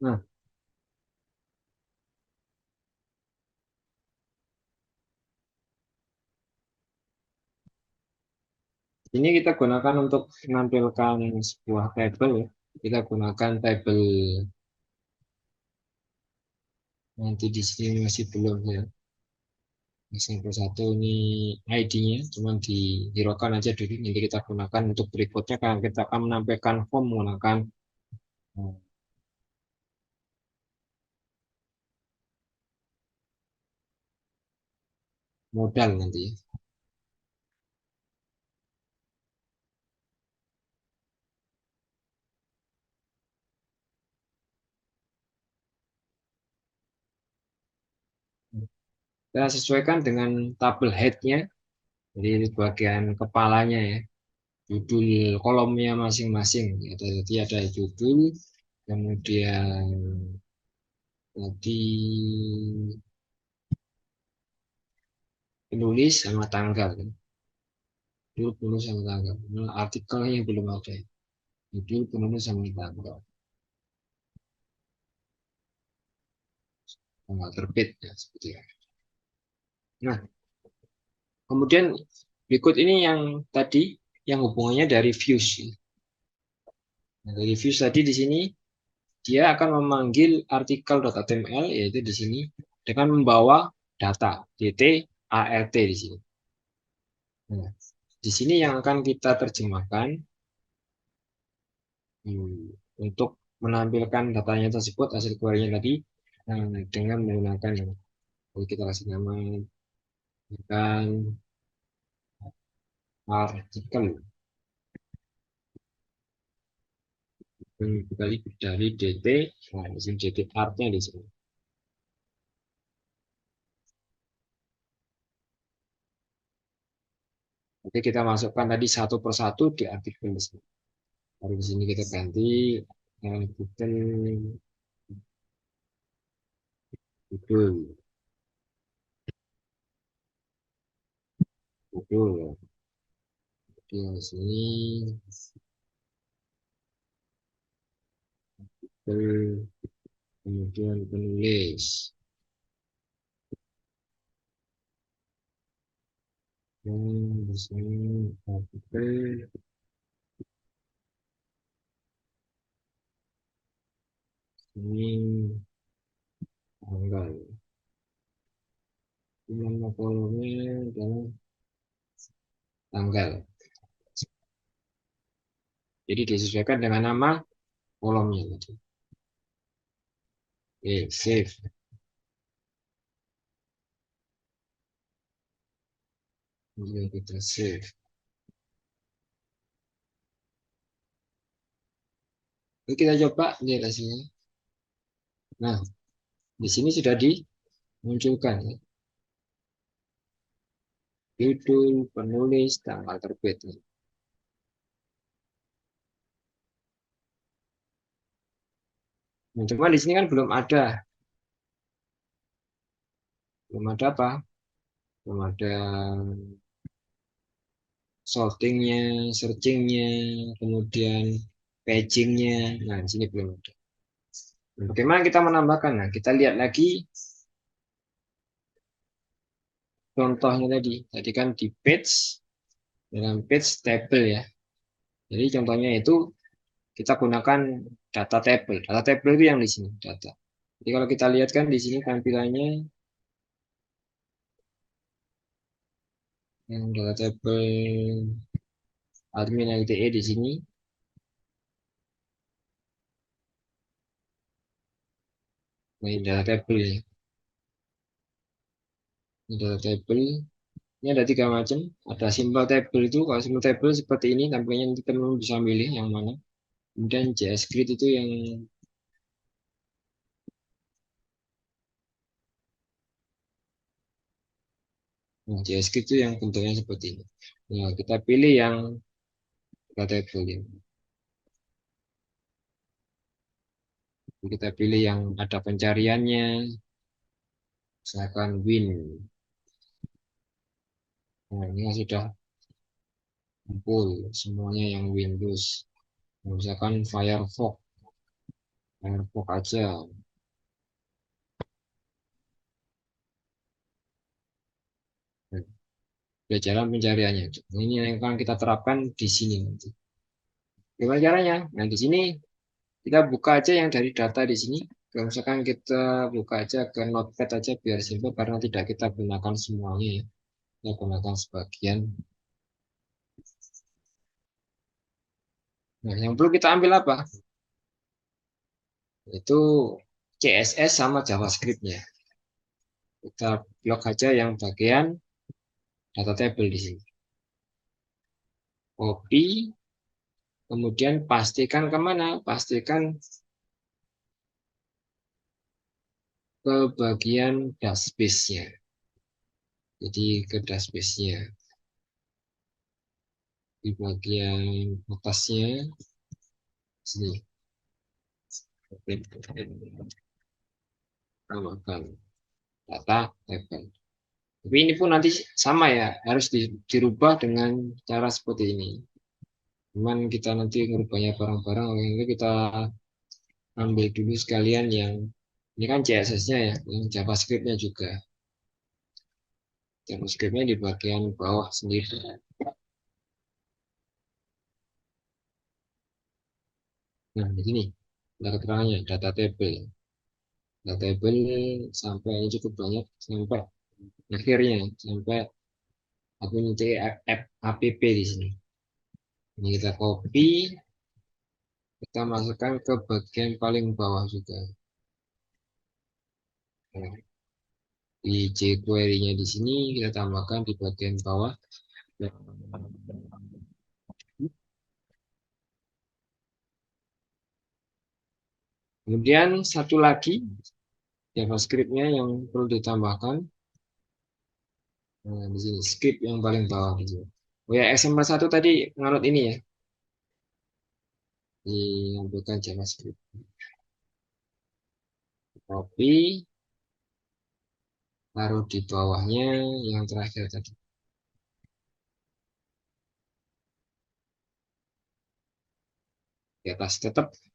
Nah, ini kita gunakan untuk menampilkan sebuah tabel ya. Kita gunakan tabel nanti di sini masih belum ya. Sampel satu ini ID-nya, cuman dihiraukan aja dulu. Nanti kita gunakan untuk berikutnya karena kita akan menampilkan form menggunakan modal nanti ya. Kita sesuaikan dengan tabel head-nya, jadi bagian kepalanya ya, judul kolomnya masing-masing. Jadi ada judul, kemudian tadi penulis sama tanggal. Judul, penulis sama tanggal. Nah, artikelnya belum ada. Judul, penulis sama tanggal. Tanggal terbit ya seperti itu. Nah, kemudian berikut ini yang tadi yang hubungannya dari views. Nah, dari views tadi di sini dia akan memanggil artikel.html yaitu di sini dengan membawa data dt alt di sini. Nah, di sini yang akan kita terjemahkan untuk menampilkan datanya tersebut hasil query-nya tadi dengan menggunakan yang kita kasih nama kan artikel kali dari dt. Nah, di sini dt artnya di sini. Nanti kita masukkan tadi satu persatu di artikel di sini. Lalu di sini kita ganti artikel judul, judul. Di sini kemudian penulis. Dan di sini artikel ini tanggal. Nama kolomnya adalah tanggal. Jadi disesuaikan dengan nama kolomnya tadi. Oke, save. Kemudian kita save. Oke, kita coba lihat hasilnya. Nah, di sini sudah dimunculkan ya. Judul, penulis, tanggal terbit. Nah, cuma di sini kan belum ada apa? Belum ada sortingnya, searchingnya, kemudian pagingnya. Nah, di sini belum ada. Nah, bagaimana kita menambahkan? Nah, kita lihat lagi contohnya tadi. Tadi kan di page, dalam page table ya. Jadi contohnya itu kita gunakan data table. Data table itu yang di sini, data. Jadi kalau kita lihat kan di sini tampilannya yang data table admin LTE di sini. Nah, ini data table ya. Ini data table. Ini ada 3 macam. Ada simple table itu. Kalau simple table seperti ini tampilnya, nanti teman-teman bisa milih yang mana. Kemudian JS Grid itu yang JS Grid itu yang bentuknya seperti ini. Nah, kita pilih yang data table ini. Kita pilih yang ada pencariannya, misalkan win. Nah, ini sudah kumpul semuanya yang Windows. Nah, misalkan Firefox aja. Nah, jalan pencariannya. Ini yang akan kita terapkan di sini nanti. Gimana caranya? Nah, di sini kita buka aja yang dari data di sini. Kalau misalkan kita buka aja ke Notepad aja biar simpel karena tidak kita gunakan semuanya ya. Kita gunakan sebagian. Nah, yang perlu kita ambil apa? Itu CSS sama JavaScript-nya. Kita blok aja yang bagian data table di sini. Copy, kemudian pastikan kemana? Pastikan ke bagian dashbase-nya. Jadi ke dashbase-nya. Di bagian atasnya, sini. Tambahkan data table. Tapi ini pun nanti sama ya, harus dirubah dengan cara seperti ini. Cuman kita nanti merubahnya bareng-bareng, ini kita ambil dulu sekalian yang ini kan CSS-nya ya, yang JavaScript-nya juga. JavaScript-nya di bagian bawah sendiri. Nah, di sini ada keterangannya, data table. Data table sampai ini cukup banyak, sampai akhirnya, sampai aku nanti app di sini. Ini kita copy, kita masukkan ke bagian paling bawah juga. Nah, di jQuery-nya di sini kita tambahkan di bagian bawah. Kemudian satu lagi JavaScript-nya yang perlu ditambahkan. Nah, di sini script yang paling bawah di sini. Oh ya, XML1 tadi nganut ini ya. Diambilkan JavaScript. Copy, taruh di bawahnya yang terakhir tadi. Di atas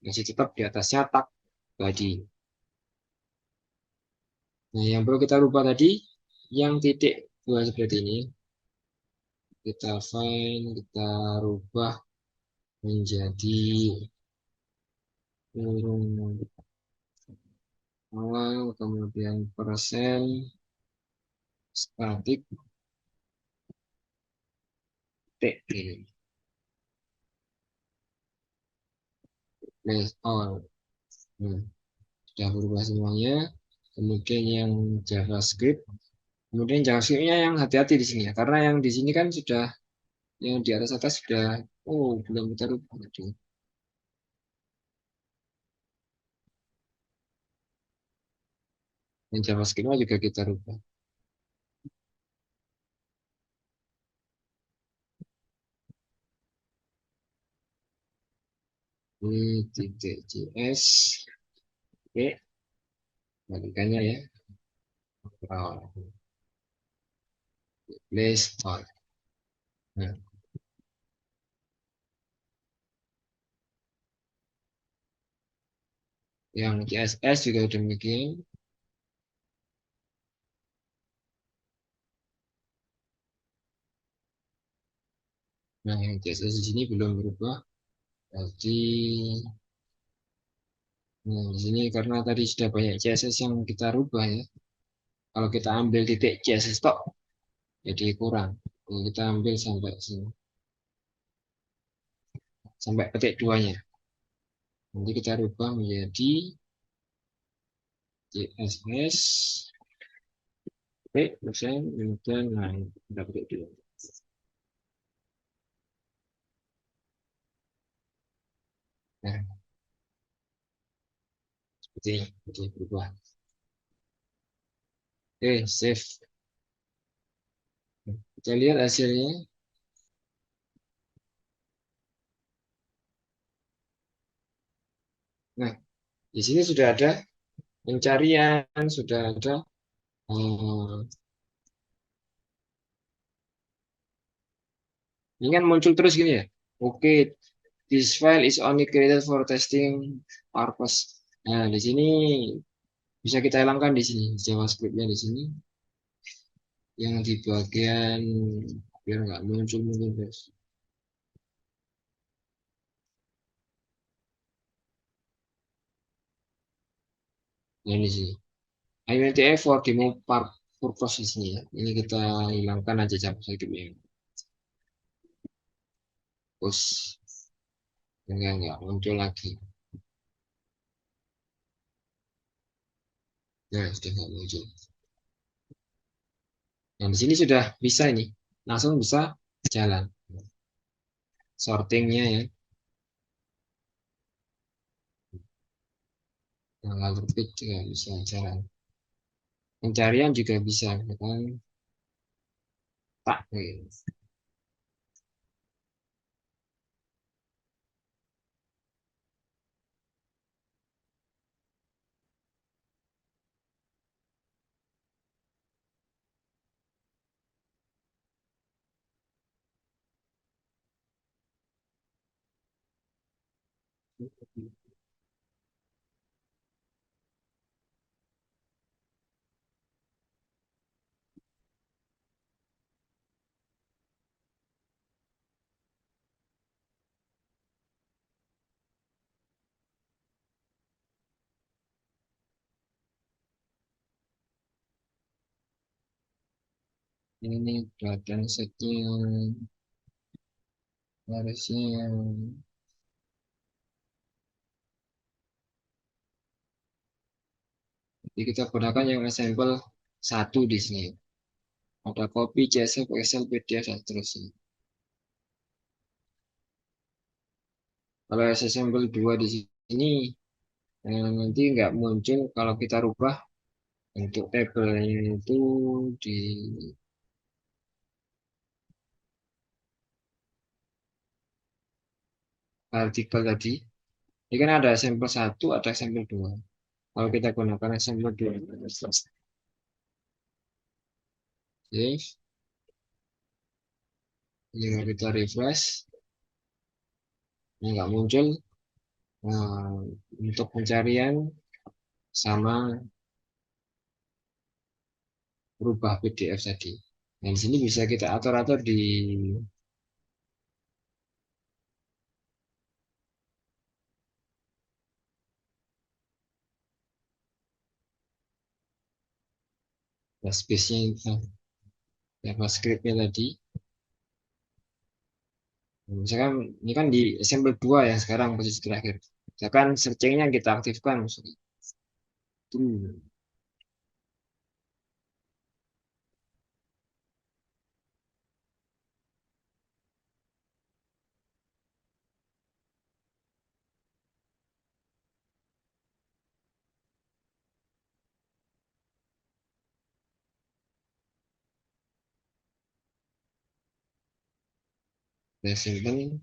masih tetap di atasnya tag body. Nah, yang perlu kita rubah tadi, yang titik 2 seperti ini. Kita find, kita rubah menjadi kurung awal, kemudian persen, statik, T ini. Place all. Nah, sudah berubah semuanya. Kemudian yang JavaScript. Kemudian JavaScript-nya yang hati-hati di sini ya. Karena yang di sini kan sudah, yang di atas sudah, oh belum kita rubah tadi. Yang JavaScript-nya juga kita rubah. Ini titik JS. Oke, balikannya ya. Place all. Nah, yang CSS juga demikian. Nah, yang CSS di sini belum berubah. Jadi, nah, di sini karena tadi sudah banyak CSS yang kita rubah ya. Kalau kita ambil titik CSS tok, jadi kurang. Jadi kita ambil sampai sini, sampai petik 2-nya. Nanti kita rubah menjadi CSS P persen kemudian nah kita pakai dulu. Nah seperti ini jadi berubah. Oke save. Kita lihat hasilnya. Nah di sini sudah ada pencarian, sudah ada ini kan muncul terus gini ya. Oke, this file is only created for testing purpose. Nah, di sini bisa kita hilangkan di sini JavaScript-nya di sini yang di bagian biar nggak muncul mungkin guys. Nah, ini sih. INTA for demo purpose di sini ya. Ini kita hilangkan aja JavaScript-nya. Terus nggak muncul lagi. Nah, sudah nggak muncul. Nah, di sini sudah bisa ini. Langsung bisa jalan. Sortingnya ya. Nah, lalu pit juga bisa jalan. Pencarian juga bisa, kan? Tak. Gitu. Ini kelihatan setnya harusnya jadi kita gunakan yang sampel satu di sini. Ada copy, CSV, Excel, PDF dan seterusnya. Kalau sampel 2 di sini nanti nggak muncul kalau kita rubah untuk tabelnya itu di artikel tadi. Ini kan ada sampel 1, ada sampel 2. Kalau kita gunakan sampel 2. Oke. Ini kita refresh. Ini nggak muncul. Nah, untuk pencarian sama rubah PDF tadi. Nah, di sini bisa kita atur-atur di space-nya JavaScript-nya tadi. Misalkan ini kan di sampel 2 ya sekarang posisi terakhir. Misalkan searching-nya kita aktifkan misalkan. Kita simpan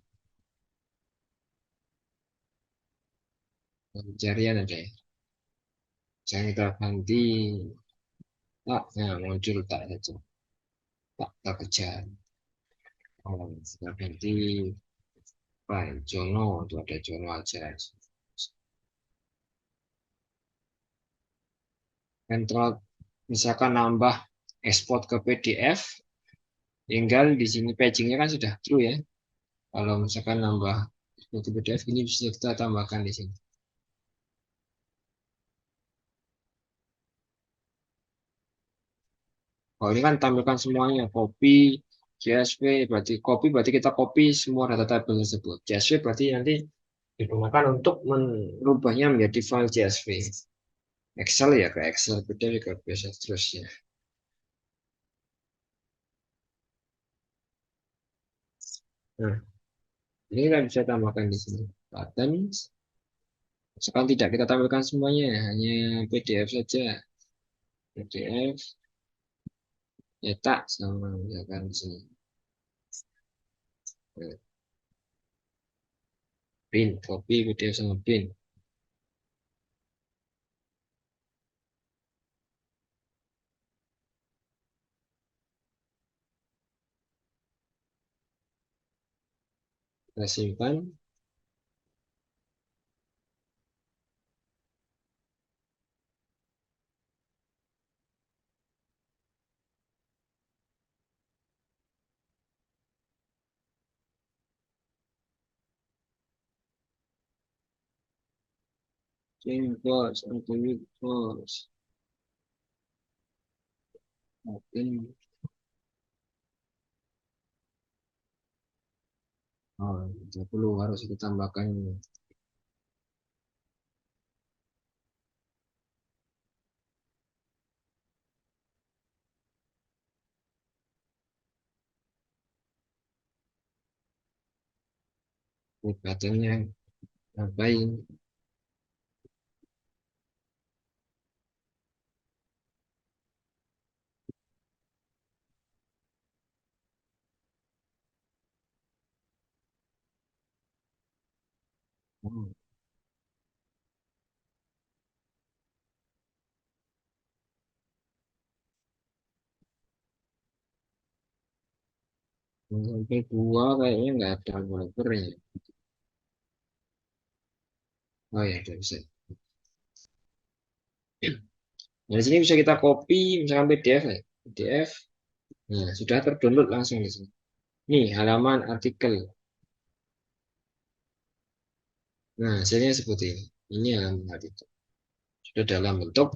pencarian ada ya. Misalkan kita ganti tak, nah muncul tak saja. Tak kita kejar. Oh, kita ganti Pak Jono, itu ada Jono aja. Control misalkan nambah export ke PDF, tinggal di sini pagingnya kan sudah true ya. Kalau misalkan nambah export ke PDF ini bisa kita tambahkan di sini. Oh ini kan tampilkan semuanya copy CSV berarti kita copy semua data tabel tersebut. CSV berarti nanti digunakan untuk merubahnya menjadi file CSV. Excel ya ke Excel, PDF ke PDF seterusnya. Nah, ini kita bisa tambahkan di sini. Button. Sekarang tidak kita tampilkan semuanya, hanya PDF saja. PDF, cetak sama misalkan di sini. Nah, print, copy PDF sama print. Kita simpan. Change box, alternate box. Open. Oh, 30 harus kita tambahkan ini. Ini buttonnya ngapain? Oh, sampai 2 kayaknya nggak ada wallpapernya. Oh ya, udah bisa. Nah, di sini bisa kita copy, misalkan PDF ya. PDF. Nah, sudah terdownload langsung di sini. Nih, halaman artikel. Nah, hasilnya seperti ini. Ini halaman artikel. Sudah dalam bentuk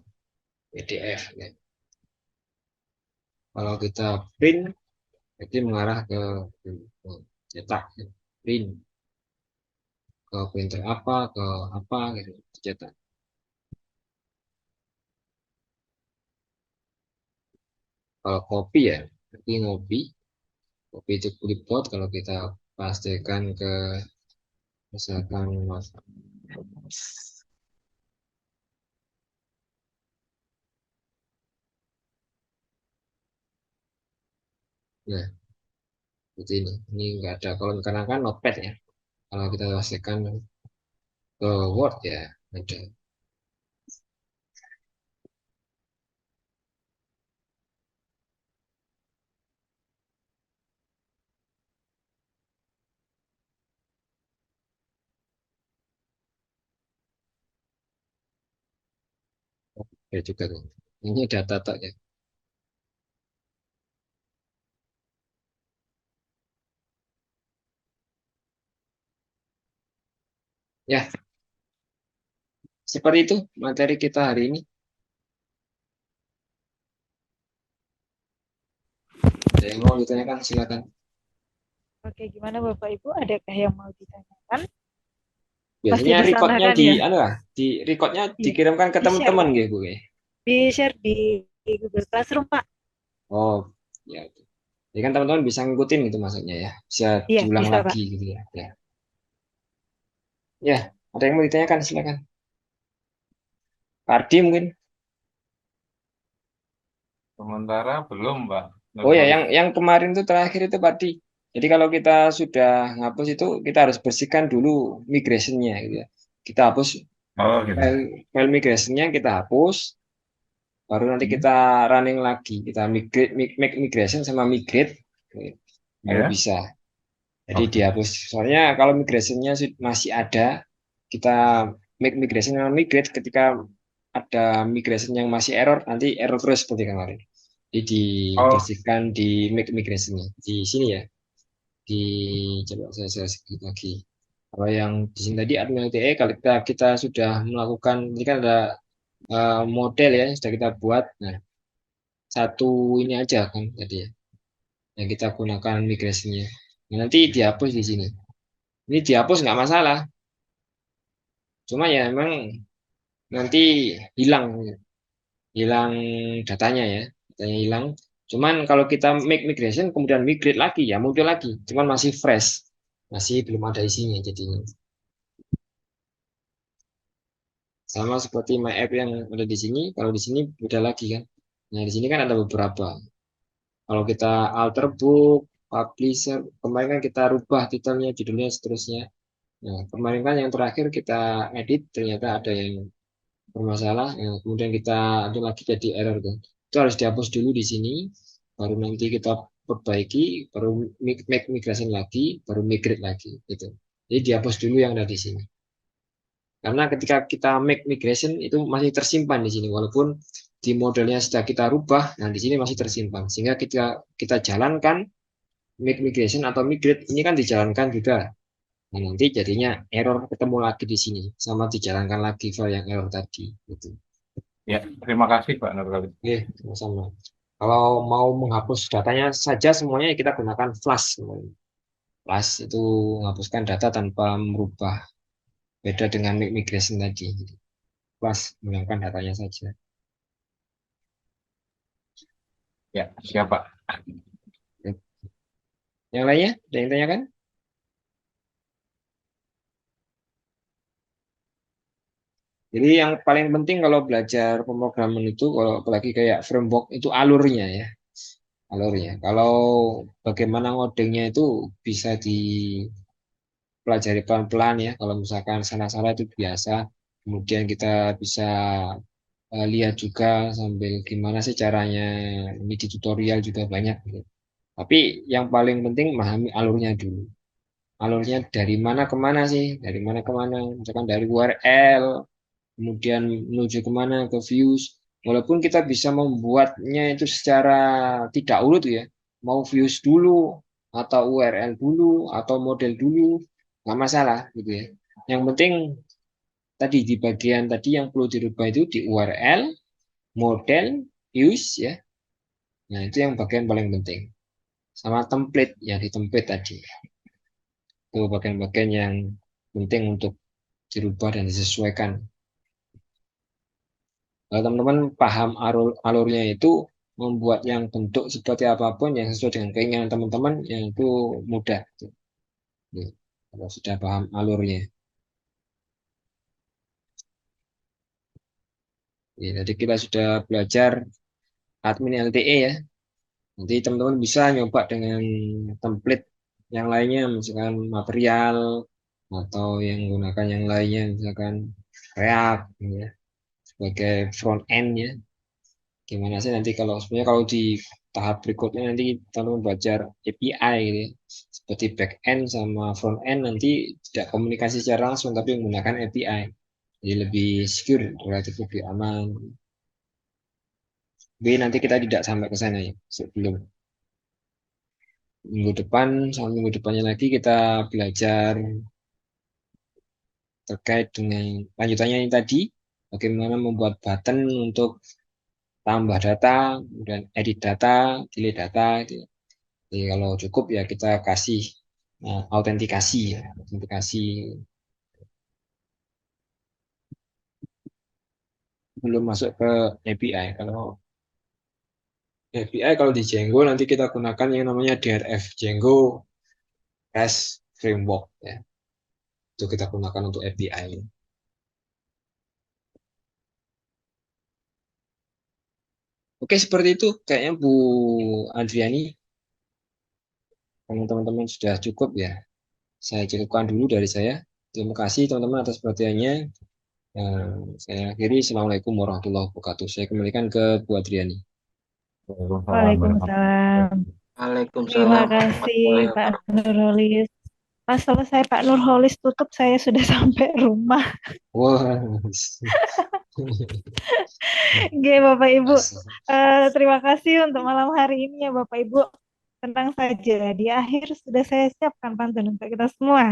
PDF. Ya. Kalau kita print, berarti mengarah ke cetak. Ya. Print ke printer apa, ke apa, gitu. Cetak. Kalau copy ya, berarti ngopi. Copy itu clipboard. Kalau kita pastikan ke misalkan nah, seperti ini. Ini enggak ada. Kalau karena kan notepad ya. Kalau kita pastikan ke Word ya ada. Ada juga tuh. Ini data tak ya. Ya, seperti itu materi kita hari ini. Ada yang mau ditanyakan silakan. Oke, gimana Bapak Ibu? Adakah yang mau ditanyakan? Pasti Biasanya di sana recordnya kan di ya? anu lah, di recordnya Iya. dikirimkan ke Di-share, teman-teman Pak. gitu, Bu. Di-share di Google Classroom, Pak. Oh, ya. Jadi kan teman-teman bisa ngikutin gitu maksudnya ya. Bisa Iya, diulang bisa, Pak. lagi gitu ya. Ya. Ya, ada yang mau ditanyakan silakan. Pak Ardi mungkin. Sementara belum, Pak. Oh ya, Nurholis. yang kemarin itu terakhir itu Pak Ardi. Jadi kalau kita sudah ngapus itu kita harus bersihkan dulu migration-nya gitu ya. Kita hapus Oh, gitu. file migration-nya kita hapus, baru nanti Hmm. kita running lagi. Kita migrate, make migration sama migrate, baru Ya. bisa. Jadi Oke. dihapus. Soalnya kalau migration-nya masih ada, kita make migration sama migrate ketika ada migration yang masih error, nanti error terus seperti kemarin. Jadi Oh, dibersihkan di make migration-nya. Di sini ya, di coba saya sedikit lagi. Kalau yang di sini tadi admin LTE, kalau kita sudah melakukan, ini kan ada model ya, yang sudah kita buat. Nah, satu ini aja kan tadi ya, yang kita gunakan migrasinya. Nah, nanti dihapus di sini. Ini dihapus nggak masalah. Cuma ya memang nanti hilang hilang datanya ya, datanya hilang. Cuman kalau kita make migration kemudian migrate lagi ya muncul lagi, cuman masih fresh, masih belum ada isinya jadinya. Sama seperti my app yang ada di sini, kalau di sini beda lagi kan. Nah, di sini kan ada beberapa. Kalau kita alter book, publisher, kemarin kan kita rubah titelnya, judulnya, seterusnya. Nah, kemarin kan yang terakhir kita edit, ternyata ada yang bermasalah, nah, kemudian kita ada lagi jadi error kan. Itu harus dihapus dulu di sini, baru nanti kita perbaiki, baru make migration lagi, baru migrate lagi gitu. Jadi dihapus dulu yang ada di sini. Karena ketika kita make migration itu masih tersimpan di sini, walaupun di modelnya sudah kita rubah, nah di sini masih tersimpan. Sehingga kita jalankan make migration atau migrate ini kan dijalankan juga. Nah, nanti jadinya error ketemu lagi di sini, sama dijalankan lagi file yang error tadi. Gitu. Ya, terima kasih Pak Nurholis. Oke, sama-sama. Kalau mau menghapus datanya saja semuanya kita gunakan flash. Flash itu menghapuskan data tanpa merubah. Beda dengan migration tadi. Flash menghilangkan datanya saja. Ya, siap Pak. Yang lainnya, ada yang tanyakan? Jadi yang paling penting kalau belajar pemrograman itu, kalau apalagi kayak framework itu alurnya ya, alurnya. Kalau bagaimana ngodingnya itu bisa dipelajari pelan-pelan ya. Kalau misalkan salah-salah itu biasa. Kemudian kita bisa lihat juga sambil gimana sih caranya. Ini di tutorial juga banyak. Gitu. Tapi yang paling penting memahami alurnya dulu. Alurnya dari mana ke mana sih? Dari mana ke mana? Misalkan dari URL, kemudian menuju kemana ke views. Walaupun kita bisa membuatnya itu secara tidak urut ya, mau views dulu atau URL dulu atau model dulu, nggak masalah gitu ya. Yang penting tadi di bagian tadi yang perlu dirubah itu di URL, model, views ya. Nah itu yang bagian paling penting. Sama template yang di template tadi. Itu bagian-bagian yang penting untuk dirubah dan disesuaikan. Kalau teman-teman paham alurnya itu membuat yang bentuk seperti apapun yang sesuai dengan keinginan teman-teman yang itu mudah. Kalau sudah paham alurnya. Jadi kita sudah belajar admin LTE ya. Nanti teman-teman bisa nyoba dengan template yang lainnya, misalkan material atau yang menggunakan yang lainnya, misalkan React ya, sebagai front end ya. Gimana sih nanti kalau sebenarnya kalau di tahap berikutnya nanti teman-teman belajar API gitu ya. Seperti back end sama front end nanti tidak komunikasi secara langsung tapi menggunakan API. Jadi lebih secure, relatif lebih aman. Tapi nanti kita tidak sampai ke sana ya sebelum minggu depan sama minggu depannya lagi kita belajar terkait dengan lanjutannya ini tadi bagaimana membuat button untuk tambah data, kemudian edit data, delete data gitu. Jadi kalau cukup ya kita kasih autentikasi ya, autentikasi belum masuk ke API. Kalau API kalau di Django nanti kita gunakan yang namanya DRF, Django REST Framework ya. Itu kita gunakan untuk API. Oke, seperti itu kayaknya Bu Adriani. Kalau teman-teman sudah cukup ya, saya cukupkan dulu dari saya. Terima kasih teman-teman atas perhatiannya. Saya akhiri. Assalamualaikum warahmatullahi wabarakatuh. Saya kembalikan ke Bu Adriani. Waalaikumsalam. Terima Waalaikumsalam kasih warahmatullahi Pak wabarakatuh. Nurholis. Pas selesai Pak Nurholis tutup, saya sudah sampai rumah. Wah, Oke, Bapak Ibu. asal. Terima kasih untuk malam hari ini ya Bapak Ibu. Tenang saja, di akhir sudah saya siapkan pantun untuk kita semua.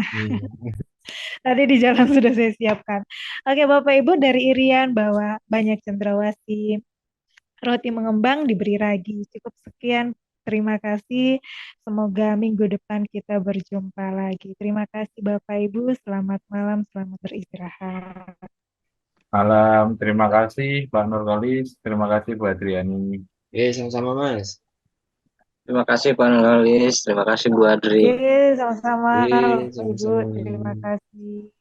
Tadi di jalan sudah saya siapkan. Oke, Bapak Ibu, dari Irian bahwa banyak cendrawasih, roti mengembang diberi ragi. Cukup sekian. Terima kasih. Semoga minggu depan kita berjumpa lagi. Terima kasih Bapak Ibu. Selamat malam, selamat beristirahat. Malam. Terima kasih Pak Nurholis. Terima kasih Bu Adriani. Sama-sama Mas. Terima kasih Pak Nurholis, terima kasih Bu Adri. Oke, sama-sama Bapak Ibu. Sama-sama. Terima kasih.